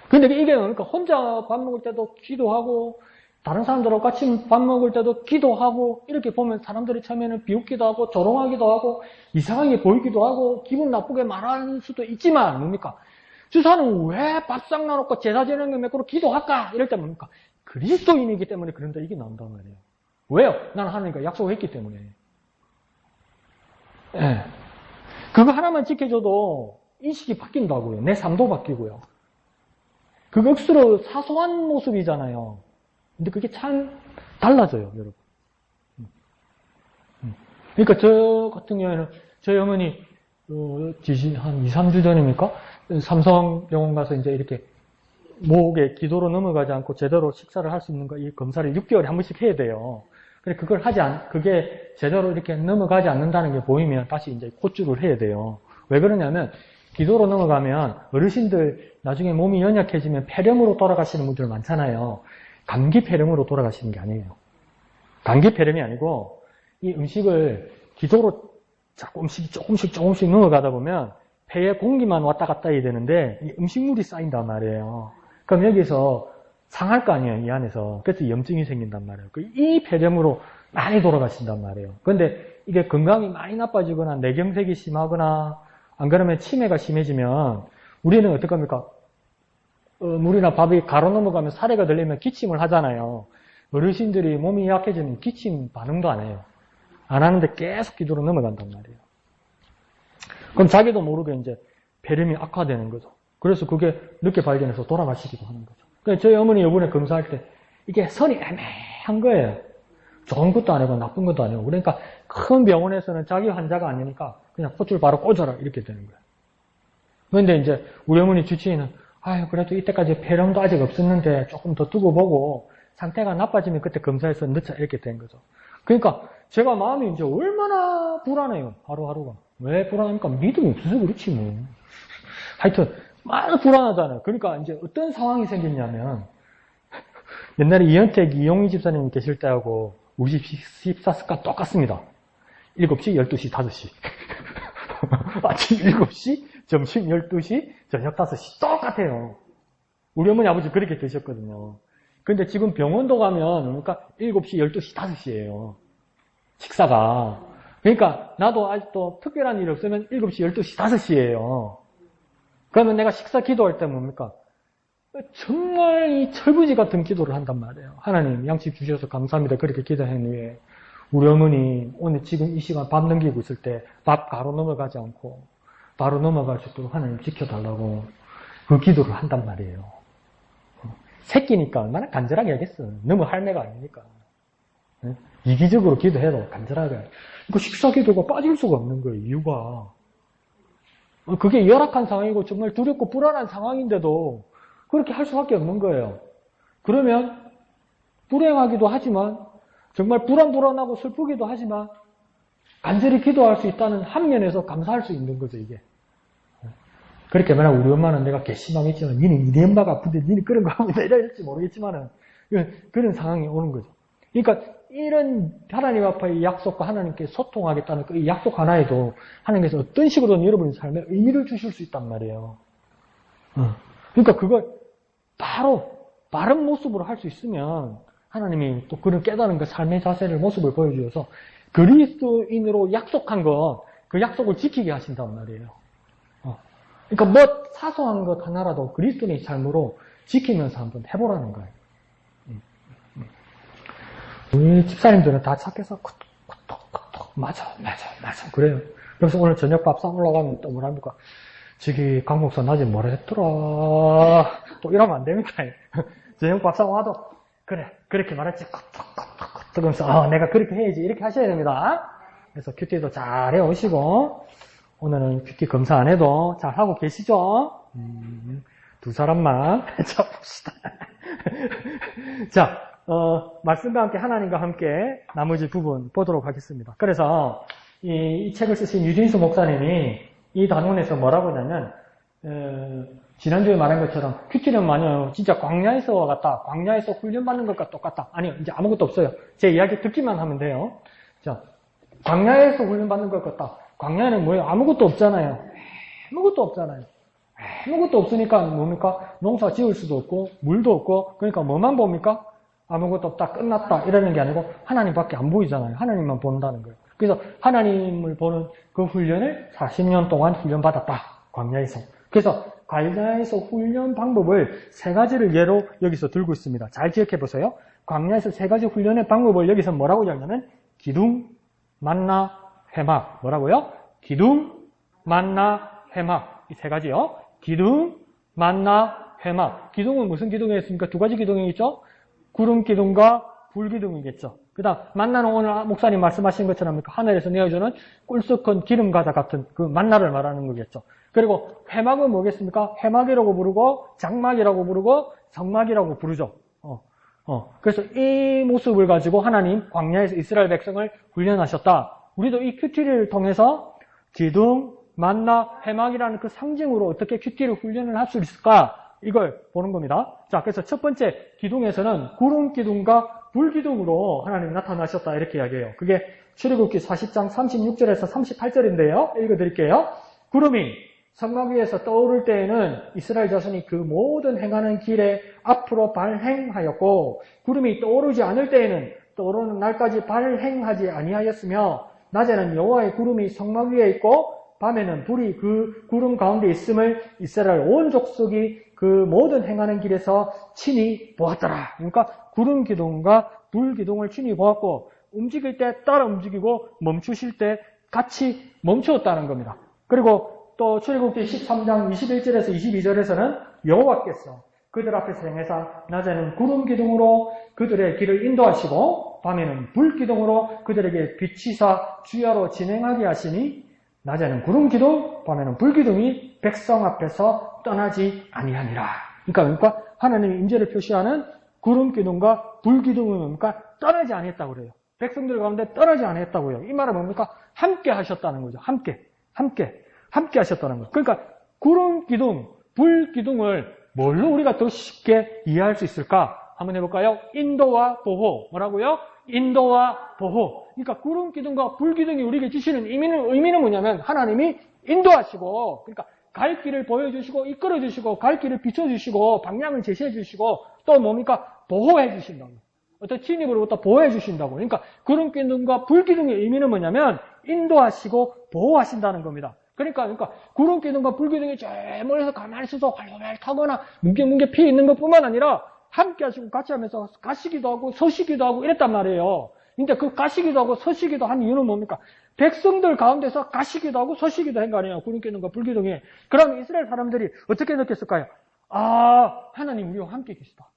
근데 이게 그러니까 혼자 밥 먹을 때도 기도하고 다른 사람들하고 같이 밥 먹을 때도 기도하고 이렇게 보면 사람들이 처음에는 비웃기도 하고 조롱하기도 하고 이상하게 보이기도 하고 기분 나쁘게 말할 수도 있지만 뭡니까? 주사는 왜 밥상 나놓고 제사 지내는 거 맺고 기도할까? 이럴 때 뭡니까? 그리스도인이기 때문에 그런다 이게 나온단 말이에요. 왜요? 나는 하나님과 약속했기 때문에. 네. 그거 하나만 지켜줘도 인식이 바뀐다고요. 내 삶도 바뀌고요. 그거 억수로 사소한 모습이잖아요. 근데 그게 참 달라져요, 여러분. 그러니까 저 같은 경우에는 저희 어머니 지진 한 2, 3주 전입니까? 삼성병원 가서 이제 이렇게 목에 기도로 넘어가지 않고 제대로 식사를 할 수 있는 거 이 검사를 6개월에 한 번씩 해야 돼요. 근데 그걸 그게 제대로 이렇게 넘어가지 않는다는 게 보이면 다시 이제 코줄을 해야 돼요. 왜 그러냐면 기도로 넘어가면 어르신들 나중에 몸이 연약해지면 폐렴으로 돌아가시는 분들 많잖아요. 감기 폐렴으로 돌아가시는 게 아니에요. 감기 폐렴이 아니고 이 음식을 기도로 조금씩 넘어가다 보면 폐에 공기만 왔다 갔다 해야 되는데 이 음식물이 쌓인단 말이에요. 그럼 여기서 상할 거 아니에요, 이 안에서. 그래서 염증이 생긴단 말이에요. 이 폐렴으로 많이 돌아가신단 말이에요. 그런데 이게 건강이 많이 나빠지거나 뇌경색이 심하거나 안 그러면 치매가 심해지면 우리는 어떡합니까? 물이나 밥이 가로 넘어가면 사례가 들리면 기침을 하잖아요. 어르신들이 몸이 약해지면 기침 반응도 안 해요. 안 하는데 계속 기도로 넘어간단 말이에요. 그럼 자기도 모르게 이제 폐렴이 악화되는 거죠. 그래서 그게 늦게 발견해서 돌아가시기도 하는 거죠. 그래서 저희 어머니 이번에 검사할 때 이게 선이 애매한 거예요. 좋은 것도 아니고 나쁜 것도 아니고. 그러니까 큰 병원에서는 자기 환자가 아니니까 그냥 콧줄 바로 꽂아라 이렇게 되는 거예요. 그런데 이제 우리 어머니 주치의는 그래도 이때까지 폐렴도 아직 없었는데 조금 더 두고 보고 상태가 나빠지면 그때 검사해서 넣자 이렇게 된 거죠. 그러니까 제가 마음이 이제 얼마나 불안해요. 하루하루가. 왜 불안합니까? 믿음이 없어서 그렇지 뭐. 하여튼 많이 불안하잖아요. 그러니까 이제 어떤 상황이 생겼냐면 옛날에 이현택, 이용희 집사님 계실 때하고 우리 집 식사 습관 똑같습니다. 7시, 12시, 5시. 아침 7시, 점심 12시, 저녁 5시. 똑같아요. 우리 어머니 아버지 그렇게 드셨거든요. 근데 지금 병원도 가면, 그러니까 7시, 12시, 5시예요. 식사가. 그러니까 나도 아직도 특별한 일이 없으면 7시, 12시, 5시예요. 그러면 내가 식사 기도할 때 뭡니까? 정말 이 철부지 같은 기도를 한단 말이에요. 하나님 양식 주셔서 감사합니다. 그렇게 기도한 후에 우리 어머니 오늘 지금 이 시간 밥 넘기고 있을 때 밥 바로 넘어가지 않고 바로 넘어갈 수 있도록 하나님 지켜달라고 그 기도를 한단 말이에요. 새끼니까 얼마나 간절하게 하겠어. 너무 할매가 아니니까. 이기적으로 기도해도 간절하게. 그 식사 기도가 빠질 수가 없는 거예요. 이유가. 그게 열악한 상황이고 정말 두렵고 불안한 상황인데도 그렇게 할 수밖에 없는 거예요. 그러면 불행하기도 하지만 정말 불안하고 슬프기도 하지만 간절히 기도할 수 있다는 한 면에서 감사할 수 있는 거죠, 이게. 그렇게 말하면 우리 엄마는 내가 괘씸하겠지만 니는 네 엄마가 아픈데 니는 그런 거 합니다. 이럴지 모르겠지만은 그런 상황이 오는 거죠. 그러니까 이런 하나님 앞에 약속과 하나님께 소통하겠다는 그 약속 하나에도 하나님께서 어떤 식으로든 여러분의 삶에 의미를 주실 수 있단 말이에요. 그러니까 그걸 바로 바른 모습으로 할 수 있으면 하나님이 또 그런 깨달은 그 삶의 자세를 모습을 보여주셔서 그리스도인으로 약속한 것, 그 약속을 지키게 하신단 말이에요. 그러니까 뭐 사소한 것 하나라도 그리스도인의 삶으로 지키면서 한번 해보라는 거예요. 우리 집사님들은 다 착해서 톡톡톡톡 맞아 그래요. 그래서 오늘 저녁 밥상 올라가면 또 뭐랍니까? 저기 강 목사 낮에 뭐라 했더라. 또 이러면 안 됩니다. 저녁 밥상 와도 그래 그렇게 말했지. 톡톡톡톡 그러면서 내가 그렇게 해야지 이렇게 하셔야 됩니다. 그래서 큐티도 잘 해오시고 오늘은 큐티 검사 안 해도 잘 하고 계시죠? 두 사람만 자 봅시다. 자. 말씀과 함께 하나님과 함께 나머지 부분 보도록 하겠습니다. 그래서 이 책을 쓰신 유진수 목사님이 이 단원에서 뭐라고 하냐면 지난주에 말한 것처럼 큐티는 마냥 진짜 광야에서와 같다. 광야에서 훈련받는 것과 똑같다. 아니요. 이제 아무것도 없어요. 제 이야기 듣기만 하면 돼요. 자, 광야에서 훈련받는 것 같다. 광야에는 뭐예요? 아무것도 없잖아요. 아무것도 없잖아요. 아무것도 없으니까 뭡니까? 농사 지을 수도 없고 물도 없고 그러니까 뭐만 봅니까? 아무것도 없다, 끝났다 이러는 게 아니고 하나님밖에 안 보이잖아요. 하나님만 본다는 거예요. 그래서 하나님을 보는 그 훈련을 40년 동안 훈련받았다. 광야에서. 그래서 광야에서 훈련 방법을 3가지를 예로 여기서 들고 있습니다. 잘 기억해 보세요. 광야에서 3가지 훈련의 방법을 여기서 뭐라고 하냐면 기둥, 만나, 회막. 뭐라고요? 기둥, 만나, 회막. 이 3가지요. 기둥, 만나, 회막. 기둥은 무슨 기둥이었습니까? 2가지 기둥이 있죠? 구름 기둥과 불 기둥이겠죠. 그 다음, 만나는 오늘 목사님 말씀하신 것처럼 하늘에서 내어주는 꿀쑥한 기름과자 같은 그 만나를 말하는 거겠죠. 그리고 회막은 뭐겠습니까? 회막이라고 부르고, 장막이라고 부르고, 성막이라고 부르죠. 그래서 이 모습을 가지고 하나님 광야에서 이스라엘 백성을 훈련하셨다. 우리도 이 큐티를 통해서 기둥, 만나, 회막이라는 그 상징으로 어떻게 큐티를 훈련을 할 수 있을까? 이걸 보는 겁니다. 자, 그래서 첫 번째 기둥에서는 구름 기둥과 불 기둥으로 하나님이 나타나셨다 이렇게 이야기해요. 그게 출애굽기 40장 36절에서 38절인데요. 읽어드릴게요. 구름이 성막 위에서 떠오를 때에는 이스라엘 자손이 그 모든 행하는 길에 앞으로 발행하였고 구름이 떠오르지 않을 때에는 떠오르는 날까지 발행하지 아니하였으며 낮에는 여호와의 구름이 성막 위에 있고 밤에는 불이 그 구름 가운데 있음을 이스라엘 온 족속이 그 모든 행하는 길에서 친히 보았더라. 그러니까 구름 기둥과 불 기둥을 친히 보았고 움직일 때 따라 움직이고 멈추실 때 같이 멈추었다는 겁니다. 그리고 또 출애굽기 13장 21절에서 22절에서는 여호와께서 그들 앞에서 행하사 낮에는 구름 기둥으로 그들의 길을 인도하시고 밤에는 불 기둥으로 그들에게 비치사 주야로 진행하게 하시니 낮에는 구름 기둥, 밤에는 불 기둥이 백성 앞에서 떠나지 아니하니라. 그러니까 하나님의 임재를 표시하는 구름 기둥과 불 기둥은 뭡니까? 떠나지 아니했다고 그래요. 백성들 가운데 떠나지 아니했다고요. 이 말은 뭡니까? 함께 하셨다는 거죠. 함께 하셨다는 거죠. 그러니까 구름 기둥, 불 기둥을 뭘로 우리가 더 쉽게 이해할 수 있을까? 한번 해볼까요? 인도와 보호. 뭐라고요? 인도와 보호. 그러니까 구름 기둥과 불 기둥이 우리에게 주시는 의미는 뭐냐면 하나님이 인도하시고, 그러니까 갈 길을 보여주시고, 이끌어주시고, 갈 길을 비춰주시고, 방향을 제시해주시고, 또 뭡니까? 보호해주신다고. 어떤 진입으로부터 보호해주신다고. 그러니까 구름 기둥과 불 기둥의 의미는 뭐냐면 인도하시고 보호하신다는 겁니다. 그러니까 구름 기둥과 불 기둥이 저 멀리서 가만히 있어서 활활 타거나 뭉게뭉게 피어 있는 것뿐만 아니라 함께 하시고 같이 하면서 가시기도 하고 서시기도 하고 이랬단 말이에요. 근데 그 가시기도 하고 서시기도 한 이유는 뭡니까? 백성들 가운데서 가시기도 하고 서시기도 한 거 아니에요. 구름 기둥과 불 기둥이. 그럼 이스라엘 사람들이 어떻게 느꼈을까요? 아, 하나님 우리와 함께 계시다.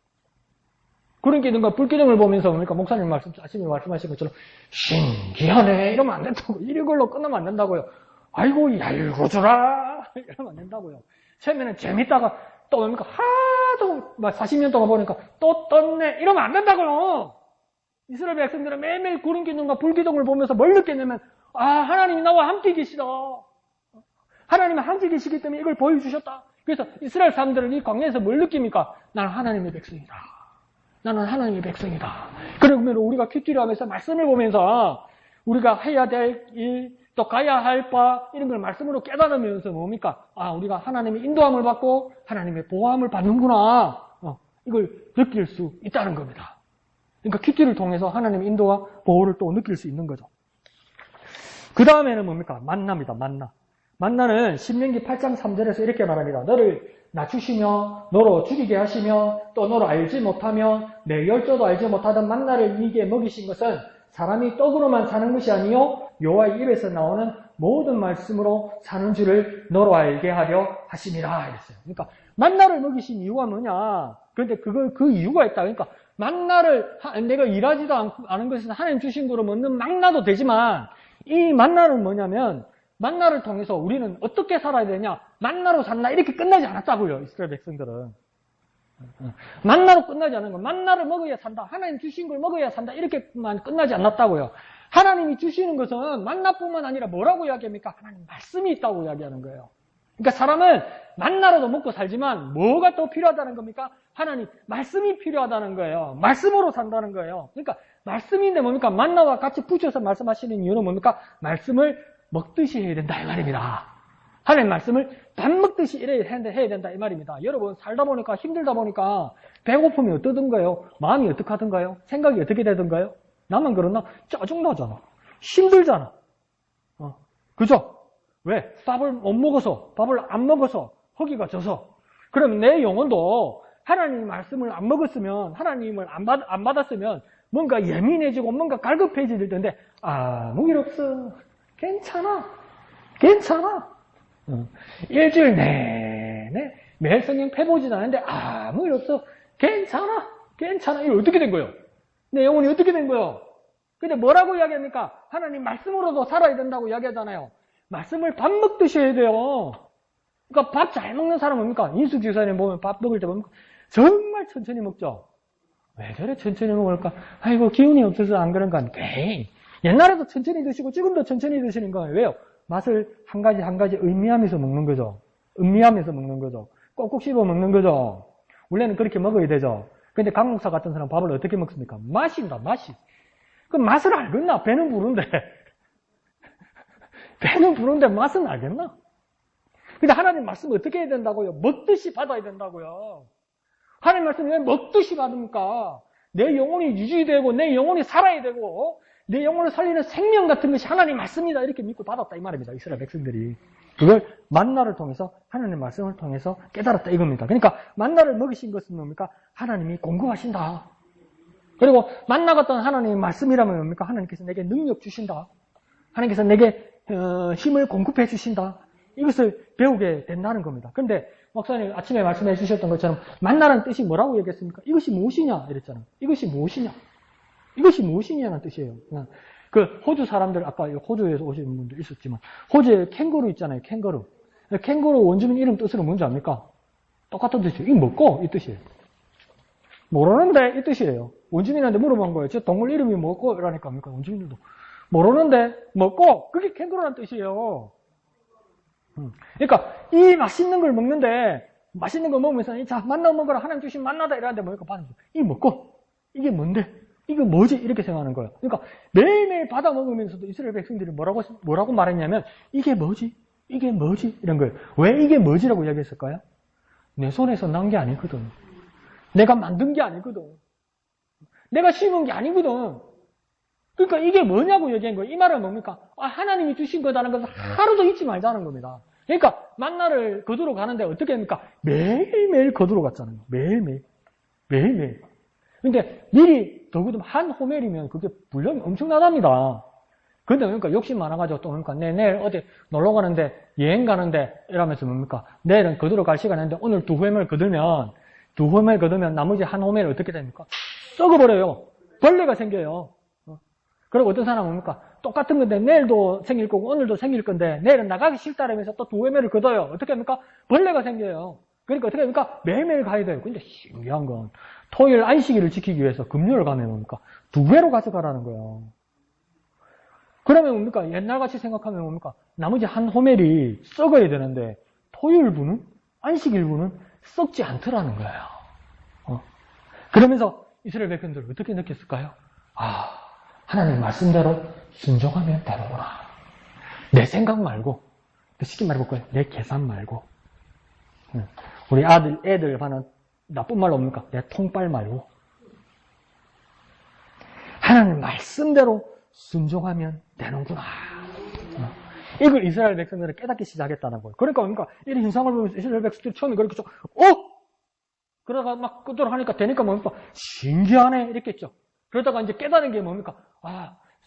구름 기둥과 불 기둥을 보면서 뭡니까? 목사님 아침에 말씀하신 것처럼 신기하네 이러면 안 된다고. 이걸로 끝나면 안 된다고요. 아이고 얄궂어라 이러면 안 된다고요. 처음에는 재밌다가 또 뭡니까? 하도 40년 동안 보니까 또 떴네 이러면 안 된다고요. 이스라엘 백성들은 매일매일 구름 기둥과 불 기둥을 보면서 뭘 느꼈냐면 아 하나님이 나와 함께 계시다. 하나님이 함께 계시기 때문에 이걸 보여주셨다. 그래서 이스라엘 사람들은 이 광야에서 뭘 느낍니까? 나는 하나님의 백성이다. 나는 하나님의 백성이다. 그러면 우리가 큐티를 하면서 말씀을 보면서 우리가 해야 될 일, 또 가야 할 바 이런 걸 말씀으로 깨달으면서 뭡니까? 아, 우리가 하나님의 인도함을 받고 하나님의 보호함을 받는구나. 이걸 느낄 수 있다는 겁니다. 그러니까 큐티를 통해서 하나님의 인도와 보호를 또 느낄 수 있는 거죠. 그 다음에는 뭡니까? 만나입니다. 만나. 만나는 신명기 8장 3절에서 이렇게 말합니다. 너를 낮추시며 너로 죽이게 하시며 또 너로 알지 못하며 내 열조도 알지 못하던 만나를 네게 먹이신 것은 사람이 떡으로만 사는 것이 아니요 여호와의 입에서 나오는 모든 말씀으로 사는 줄을 너로 알게 하려 하심이라 이랬어요. 그러니까 만나를 먹이신 이유가 뭐냐? 그런데 그 이유가 있다. 그러니까 만나를 내가 일하지도 않은 것은 하나님 주신 거로 먹는 만나도 되지만 이 만나는 뭐냐면 만나를 통해서 우리는 어떻게 살아야 되냐? 만나로 산다 이렇게 끝나지 않았다고요. 이스라엘 백성들은. 만나로 끝나지 않은 거. 만나를 먹어야 산다. 하나님 주신 걸 먹어야 산다. 이렇게만 끝나지 않았다고요. 하나님이 주시는 것은 만나뿐만 아니라 뭐라고 이야기합니까? 하나님 말씀이 있다고 이야기하는 거예요. 그러니까 사람은 만나로도 먹고 살지만 뭐가 또 필요하다는 겁니까? 하나님 말씀이 필요하다는 거예요. 말씀으로 산다는 거예요. 그러니까 말씀인데 뭡니까? 만나와 같이 붙여서 말씀하시는 이유는 뭡니까? 말씀을 먹듯이 해야 된다 이 말입니다. 하나님 말씀을 밥 먹듯이 해야 된다 이 말입니다. 여러분 살다 보니까 힘들다 보니까 배고픔이 어떠든가요? 마음이 어떡하든가요? 생각이 어떻게 되든가요? 나만 그러나? 짜증나잖아. 힘들잖아. 그죠? 왜? 밥을 못 먹어서, 밥을 안 먹어서, 허기가 져서. 그럼 내 영혼도 하나님 말씀을 안 먹었으면, 하나님을 안 받았으면 뭔가 예민해지고 뭔가 갈급해질 텐데 아무 일 없어. 괜찮아. 일주일 내내 매일 성경 펴보지도 않는데 아무 일 없어. 괜찮아. 이거 어떻게 된 거예요? 내 영혼이 어떻게 된 거예요? 근데 뭐라고 이야기합니까? 하나님 말씀으로도 살아야 된다고 이야기하잖아요. 말씀을 밥 먹듯이 해야 돼요. 그러니까 밥 잘 먹는 사람은 뭡니까? 인숙 지사님 보면 밥 먹을 때 보면 정말 천천히 먹죠. 왜 저래 천천히 먹을까? 아이고 기운이 없어서 안 그런가? 에이, 옛날에도 천천히 드시고 지금도 천천히 드시는 거예요. 왜요? 맛을 한 가지 음미하면서 먹는 거죠. 꼭꼭 씹어 먹는 거죠. 원래는 그렇게 먹어야 되죠. 근데 강목사 같은 사람 밥을 어떻게 먹습니까? 맛이. 그 맛을 알겠나? 배는 부른데 맛은 알겠나? 근데 하나님 말씀 어떻게 해야 된다고요? 먹듯이 받아야 된다고요. 하나님 말씀 왜 먹듯이 받습니까? 내 영혼이 유지되고 내 영혼이 살아야 되고 내 영혼을 살리는 생명 같은 것이 하나님 말씀이다 이렇게 믿고 받았다 이 말입니다. 이스라엘 백성들이. 그걸 만나를 통해서 하나님 말씀을 통해서 깨달았다 이겁니다. 그러니까 만나를 먹이신 것은 뭡니까? 하나님이 공급하신다. 그리고 만나 같던 하나님의 말씀이라면 뭡니까? 하나님께서 내게 능력 주신다. 하나님께서 내게 힘을 공급해 주신다. 이것을 배우게 된다는 겁니다. 그런데 목사님 아침에 말씀해 주셨던 것처럼 만나라는 뜻이 뭐라고 얘기했습니까? 이것이 무엇이냐 이랬잖아요. 이것이 무엇이냐는 뜻이에요. 그 호주 사람들 아까 호주에서 오신 분들 있었지만 호주에 캥거루 있잖아요. 캥거루 원주민 이름 뜻으로 뭔지 압니까? 똑같은 뜻이에요. 이거 먹고 이 뜻이에요. 모르는데 이 뜻이에요. 원주민한테 물어본 거예요. 저 동물 이름이 뭐고 이러니까 합니까? 원주민들도 모르는데 먹고 그게 캥거루라는 뜻이에요. 그러니까 이 맛있는 걸 먹는데 맛있는 거 먹으면서 자 만나 먹어라 하나님 주신 만나다 이러는데 뭐니까 받는 거. 이 먹고 이게 뭔데? 이게 뭐지? 이렇게 생각하는 거예요. 그러니까 매일매일 받아 먹으면서도 이스라엘 백성들이 뭐라고 말했냐면 이게 뭐지? 이게 뭐지? 이런 거예요. 왜 이게 뭐지라고 이야기했을까요? 내 손에서 난 게 아니거든. 내가 만든 게 아니거든. 내가 심은 게 아니거든. 그러니까 이게 뭐냐고 얘기한 거예요. 이 말은 뭡니까? 하나님이 주신 거다는 것을 하루도 잊지 말자는 겁니다. 그러니까 만나를 거두러 가는데 어떻게 합니까? 매일매일 거두러 갔잖아요. 매일매일. 매일매일. 근데 미리 더구나 한 호멜이면 그게 분량이 엄청나답니다. 근데 그러니까 욕심 많아가지고 또 그러니까 내일 어디 놀러 가는데 여행 가는데 이러면서 뭡니까? 내일은 거두러 갈 시간인데 오늘 두 호멜 거두면 나머지 한 호멜 어떻게 됩니까? 썩어버려요. 벌레가 생겨요. 그리고 어떤 사람은 뭡니까? 똑같은 건데 내일도 생길 거고 오늘도 생길 건데 내일은 나가기 싫다라면서 또 두 회매를 걷어요. 어떻게 합니까? 벌레가 생겨요. 그러니까 어떻게 합니까? 매일매일 가야 돼요. 근데 신기한 건 토요일 안식일을 지키기 위해서 금요일 가면 뭡니까? 두 회로 가져가라는 거예요. 그러면 뭡니까? 옛날같이 생각하면 뭡니까? 나머지 한 호멜이 썩어야 되는데 토요일부는 안식일부는 썩지 않더라는 거예요. 그러면서 이스라엘 백성들 어떻게 느꼈을까요? 하나님 말씀대로 순종하면 되는구나. 내 생각 말고, 쉽게 말해볼까요? 내 계산 말고. 우리 애들 하는 나쁜 말로 뭡니까? 내 통빨 말고. 하나님 말씀대로 순종하면 되는구나. 이걸 이스라엘 백성들은 깨닫기 시작했다는 거예요. 그러니까 이런 현상을 보면서 이스라엘 백성들이 처음에 그렇게 좀, 그러다가 막 끄도록 하니까 되니까 뭡니까? 신기하네. 이렇게 했죠. 그러다가 이제 깨달은 게 뭡니까?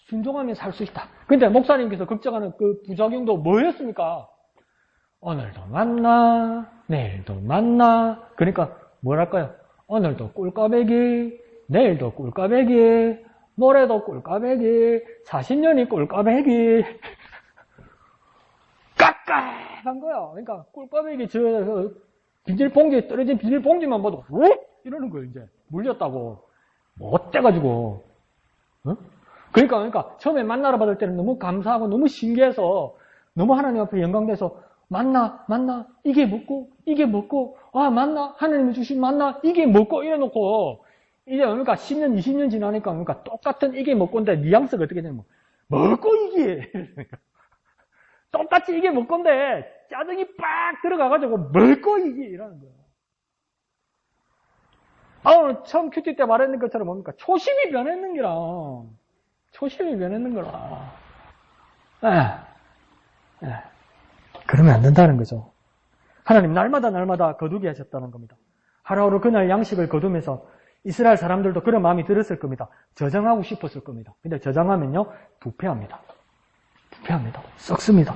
순종하면 살 수 있다. 근데 목사님께서 걱정하는 그 부작용도 뭐였습니까? 오늘도 만나, 내일도 만나. 그러니까 뭐랄까요? 오늘도 꿀까배기, 내일도 꿀까배기, 모레도 꿀까배기, 40년이 꿀까배기. 깝깝한 거야. 그러니까 꿀까배기 비닐봉지에 떨어진 비닐봉지만 봐도 이러는 거예요. 이제 물렸다고. 못돼가지고. 그러니까 처음에 만나러 받을 때는 너무 감사하고 너무 신기해서 너무 하나님 앞에 영광돼서 만나 이게 먹고 만나 하나님이 주신 만나 이게 먹고 이래놓고 이제 그러니까 10년 20년 지나니까 그러니까 똑같은 이게 먹고인데 뉘앙스가 어떻게 되냐면 먹고 이게 똑같이 이게 먹고인데 짜증이 빡 들어가가지고 먹고 이게 이러는 거예요. 오늘 처음 큐티 때 말했는 것처럼 뭡니까? 초심이 변했는 거라. 그러면 안 된다는 거죠. 하나님 날마다 거두게 하셨다는 겁니다. 하루하루 그날 양식을 거두면서 이스라엘 사람들도 그런 마음이 들었을 겁니다. 저장하고 싶었을 겁니다. 근데 저장하면요, 부패합니다. 썩습니다.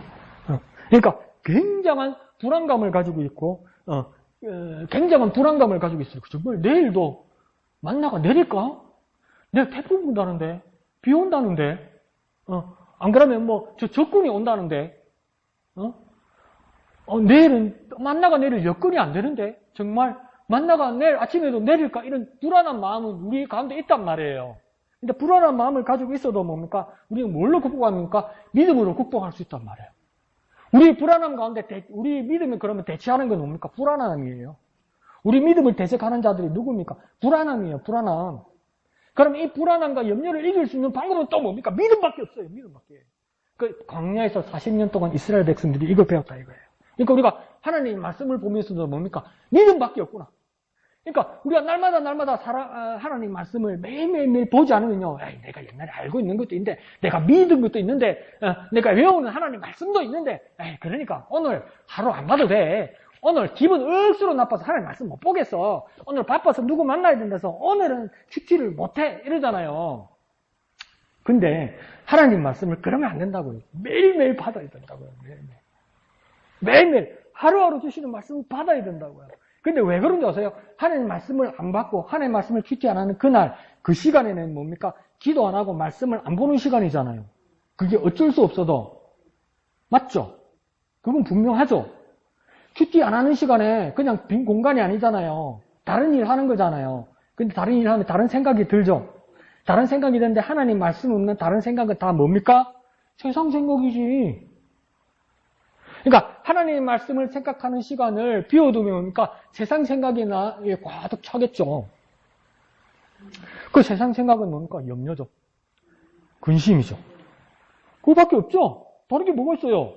그러니까 굉장한 불안감을 가지고 있고, 정말 내일도 만나가 내릴까? 내일 태풍 분다는데, 비 온다는데, 안 그러면 저 적군이 온다는데, 내일은 만나가 내릴 여건이 안 되는데, 정말 만나가 내일 아침에도 내릴까? 이런 불안한 마음은 우리 가운데 있단 말이에요. 근데 불안한 마음을 가지고 있어도 뭡니까? 우리는 뭘로 극복합니까? 믿음으로 극복할 수 있단 말이에요. 우리 불안함 가운데 우리 믿음을 그러면 대체하는 건 뭡니까? 불안함이에요. 우리 믿음을 대적하는 자들이 누굽니까? 불안함이에요. 불안함. 그럼 이 불안함과 염려를 이길 수 있는 방법은 또 뭡니까? 믿음밖에 없어요. 믿음밖에. 그 광야에서 40년 동안 이스라엘 백성들이 이걸 배웠다 이거예요. 그러니까 우리가 하나님의 말씀을 보면서도 뭡니까? 믿음밖에 없구나. 그러니까 우리가 날마다 하나님 말씀을 매일매일 보지 않으면요. 내가 옛날에 알고 있는 것도 있는데, 내가 믿은 것도 있는데, 내가 외우는 하나님 말씀도 있는데, 그러니까 오늘 하루 안 봐도 돼. 오늘 기분 억수로 나빠서 하나님 말씀 못 보겠어. 오늘 바빠서 누구 만나야 된다서 오늘은 큐티를 못해. 이러잖아요. 근데 하나님 말씀을 그러면 안 된다고요. 매일매일 받아야 된다고요. 매일매일 하루하루 주시는 말씀을 받아야 된다고요. 근데 왜 그런지 아세요? 하나님 말씀을 안 받고 하나님 말씀을 큐티 안 하는 그날 그 시간에는 뭡니까? 기도 안 하고 말씀을 안 보는 시간이잖아요. 그게 어쩔 수 없어도 맞죠? 그건 분명하죠? 큐티 안 하는 시간에 그냥 빈 공간이 아니잖아요. 다른 일 하는 거잖아요. 근데 다른 일 하면 다른 생각이 들죠? 다른 생각이 드는데 하나님 말씀 없는 다른 생각은 다 뭡니까? 세상 생각이지. 그러니까 하나님의 말씀을 생각하는 시간을 비워두면 뭡니까? 세상 생각이나 과득 차겠죠. 그 세상 생각은 뭡니까? 염려죠. 근심이죠. 그거밖에 없죠. 다른 게 뭐가 있어요?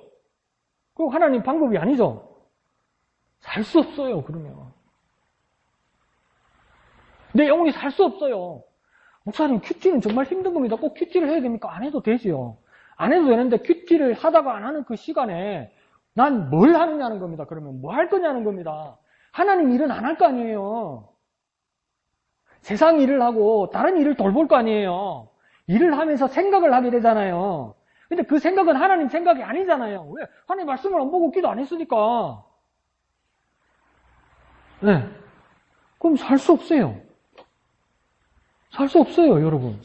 그거 하나님 방법이 아니죠. 살 수 없어요. 그러면 내 영혼이 살 수 없어요. 목사님, 큐티는 정말 힘든 겁니다. 꼭 큐티를 해야 됩니까? 안 해도 되지요. 안 해도 되는데 큐티를 하다가 안 하는 그 시간에 난 뭘 하느냐는 겁니다. 그러면 뭐 할 거냐는 겁니다. 하나님 일은 안 할 거 아니에요. 세상 일을 하고 다른 일을 돌볼 거 아니에요. 일을 하면서 생각을 하게 되잖아요. 근데 그 생각은 하나님 생각이 아니잖아요. 왜? 하나님 말씀을 안 보고 기도 안 했으니까. 네. 그럼 살 수 없어요. 살 수 없어요, 여러분.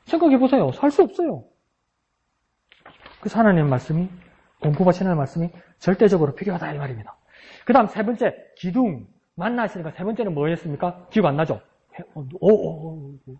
생각해 보세요. 살 수 없어요. 그래서 하나님 말씀이, 공부하시는 하나님 말씀이 절대적으로 필요하다 이 말입니다. 그 다음 세 번째, 기둥. 만나시니까 세 번째는 뭐였습니까? 기억 안 나죠?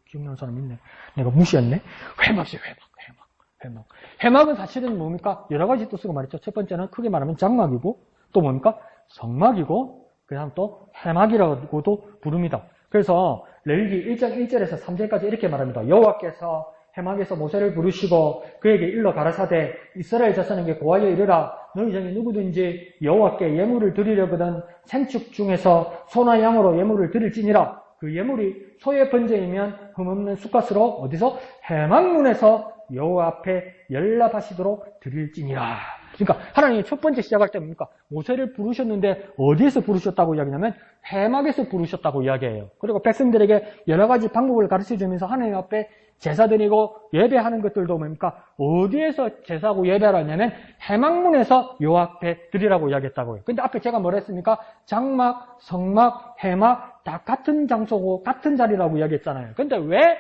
기억나는 사람 있네. 내가 무시했네. 회막이죠, 회막. 회막은 사실은 뭡니까? 여러 가지 뜻으로 말했죠. 첫 번째는 크게 말하면 장막이고, 또 뭡니까? 성막이고, 그 다음 또 해막이라고도 부릅니다. 그래서 레위기 1장 1절에서 3절까지 이렇게 말합니다. 여호와께서 해막에서 모세를 부르시고 그에게 일러 가라사대 이스라엘 자손에게 고하여 이르라 너희 중에 누구든지 여호와께 예물을 드리려거든 생축 중에서 소나 양으로 예물을 드릴지니라 그 예물이 소의 번제이면 흠없는 숫갓으로 어디서 해막문에서 여호와 앞에 연락하시도록 드릴지니라. 그러니까 하나님이 첫 번째 시작할 때 뭡니까? 모세를 부르셨는데 어디에서 부르셨다고 이야기하냐면 해막에서 부르셨다고 이야기해요. 그리고 백성들에게 여러 가지 방법을 가르쳐주면서 하나님 앞에 제사드리고 예배하는 것들도 뭡니까? 어디에서 제사하고 예배를 하냐면 해막문에서 여호와 앞에 드리라고 이야기했다고요. 근데 앞에 제가 뭐라 했습니까? 장막, 성막, 해막 다 같은 장소고 같은 자리라고 이야기했잖아요. 근데 왜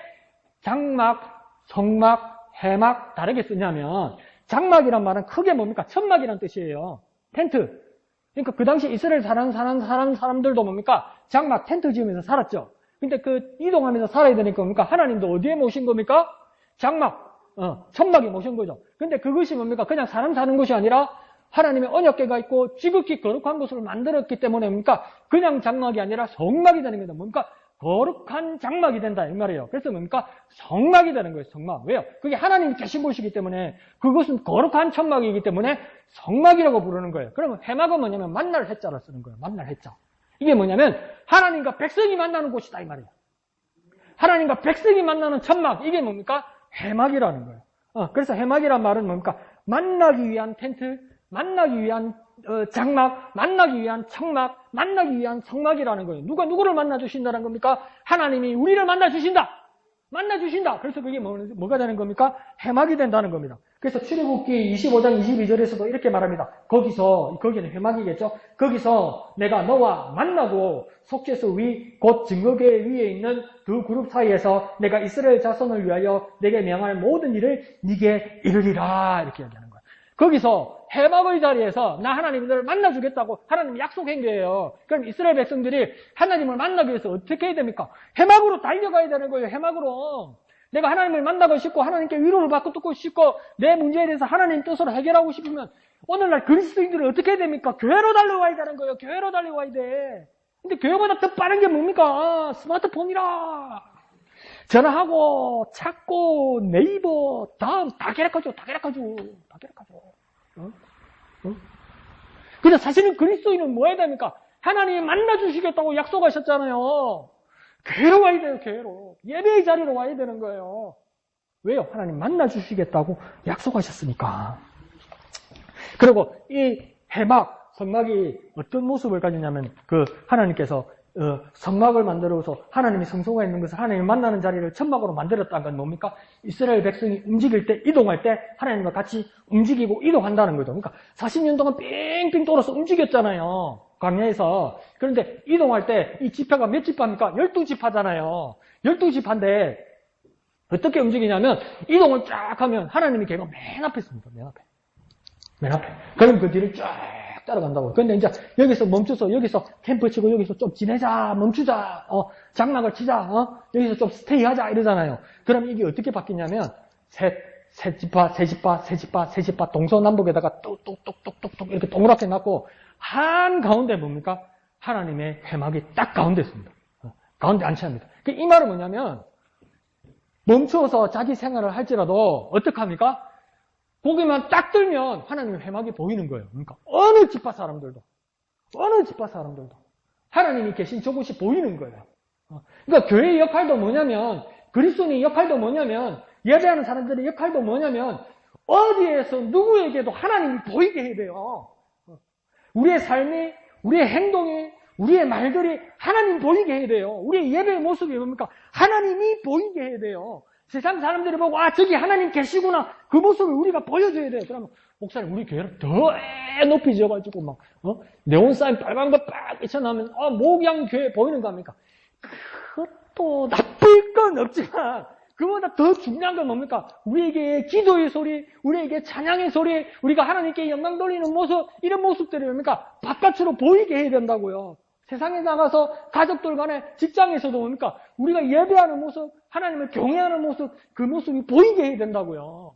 장막, 성막, 해막 다르게 쓰냐면 장막이란 말은 크게 뭡니까? 천막이란 뜻이에요. 텐트. 그러니까 그 당시 이스라엘 사람들도 뭡니까? 장막, 텐트 지으면서 살았죠. 근데 그 이동하면서 살아야 되니까 뭡니까? 하나님도 어디에 모신 겁니까? 장막, 천막에 모신 거죠. 근데 그것이 뭡니까? 그냥 사람 사는 곳이 아니라 하나님의 언약궤가 있고 지극히 거룩한 곳을 만들었기 때문에 뭡니까? 그냥 장막이 아니라 성막이 되는 겁니다. 뭡니까? 거룩한 장막이 된다 이 말이에요. 그래서 뭡니까? 성막이 되는 거예요. 성막. 왜요? 그게 하나님이 계신 곳이기 때문에 그것은 거룩한 천막이기 때문에 성막이라고 부르는 거예요. 그러면 해막은 뭐냐면 만날 해자를 쓰는 거예요. 만날 해자. 이게 뭐냐면 하나님과 백성이 만나는 곳이다 이 말이에요. 하나님과 백성이 만나는 천막. 이게 뭡니까? 해막이라는 거예요. 그래서 해막이란 말은 뭡니까? 만나기 위한 텐트, 만나기 위한 장막, 만나기 위한 천막, 만나기 위한 성막이라는 거예요. 누가 누구를 만나주신다는 겁니까? 하나님이 우리를 만나주신다. 만나주신다. 그래서 그게 뭐가 되는 겁니까? 해막이 된다는 겁니다. 그래서 출애굽기 25장 22절에서도 이렇게 말합니다. 거기는 해막이겠죠? 거기서 내가 너와 만나고 속죄소 위, 곧 증거궤 위에 있는 두 그룹 사이에서 내가 이스라엘 자손을 위하여 내게 명할 모든 일을 네게 이르리라. 이렇게 얘기하는 거예요. 거기서 해막의 자리에서 나 하나님을 만나주겠다고 하나님이 약속한 거예요. 그럼 이스라엘 백성들이 하나님을 만나기 위해서 어떻게 해야 됩니까? 해막으로 달려가야 되는 거예요. 해막으로. 내가 하나님을 만나고 싶고 하나님께 위로를 받고 싶고 내 문제에 대해서 하나님 뜻으로 해결하고 싶으면 오늘날 그리스도인들은 어떻게 해야 됩니까? 교회로 달려와야 되는 거예요. 교회로 달려와야 돼. 근데 교회보다 더 빠른 게 뭡니까? 스마트폰이라. 전화하고 찾고 네이버 다음 다 계략하죠. 근데 사실은 그리스도인은 뭐 해야 됩니까? 하나님이 만나주시겠다고 약속하셨잖아요. 교회로 와야 돼요. 교회로. 예배의 자리로 와야 되는 거예요. 왜요? 하나님 만나주시겠다고 약속하셨으니까. 그리고 이 해막, 성막이 어떤 모습을 가지냐면 하나님께서 성막을 만들어서 하나님이 성소가 있는 것을 하나님이 만나는 자리를 천막으로 만들었다는 건 뭡니까? 이스라엘 백성이 움직일 때, 이동할 때 하나님과 같이 움직이고 이동한다는 거죠. 그러니까 40년 동안 빙빙 돌아서 움직였잖아요. 광야에서. 그런데 이동할 때 이 지파가 몇 지파입니까? 12지파잖아요. 12지파인데 어떻게 움직이냐면 이동을 쫙 하면 하나님이 걔가 맨 앞에 있습니다. 맨 앞에. 그럼 그 뒤를 쫙 따라간다고. 근데 이제 여기서 멈춰서 여기서 캠프 치고 여기서 좀 지내자, 멈추자, 장막을 치자, 여기서 좀 스테이 하자 이러잖아요. 그럼 이게 어떻게 바뀌냐면 셋, 세 지파 동서남북에다가 뚝뚝뚝뚝뚝 이렇게 동그랗게 놨고 한 가운데 뭡니까? 하나님의 회막이 딱 가운데 있습니다. 가운데 안치합니다. 이 말은 뭐냐면 멈추어서 자기 생활을 할지라도 어떡합니까? 고개만 딱 들면 하나님의 회막이 보이는 거예요. 그러니까 어느 지파 사람들도 하나님이 계신 저곳이 보이는 거예요. 그러니까 교회의 역할도 뭐냐면 그리스도인의 역할도 뭐냐면 예배하는 사람들의 역할도 뭐냐면 어디에서 누구에게도 하나님이 보이게 해야 돼요. 우리의 삶이, 우리의 행동이, 우리의 말들이 하나님 보이게 해야 돼요. 우리의 예배의 모습이 뭡니까? 하나님이 보이게 해야 돼요. 세상 사람들이 보고 저기 하나님 계시구나. 그 모습을 우리가 보여줘야 돼요. 그러면 목사님 우리 교회를 더 높이 지어가지고 막 네온사인 빨간 거 빡 비춰놓으면 목양교회 보이는 거 아닙니까? 그것도 나쁠 건 없지만 그보다 더 중요한 건 뭡니까? 우리에게 기도의 소리, 우리에게 찬양의 소리, 우리가 하나님께 영광 돌리는 모습, 이런 모습들이 뭡니까? 바깥으로 보이게 해야 된다고요. 세상에 나가서 가족들 간에 직장에서도 뭡니까? 우리가 예배하는 모습, 하나님을 경외하는 모습, 그 모습이 보이게 해야 된다고요.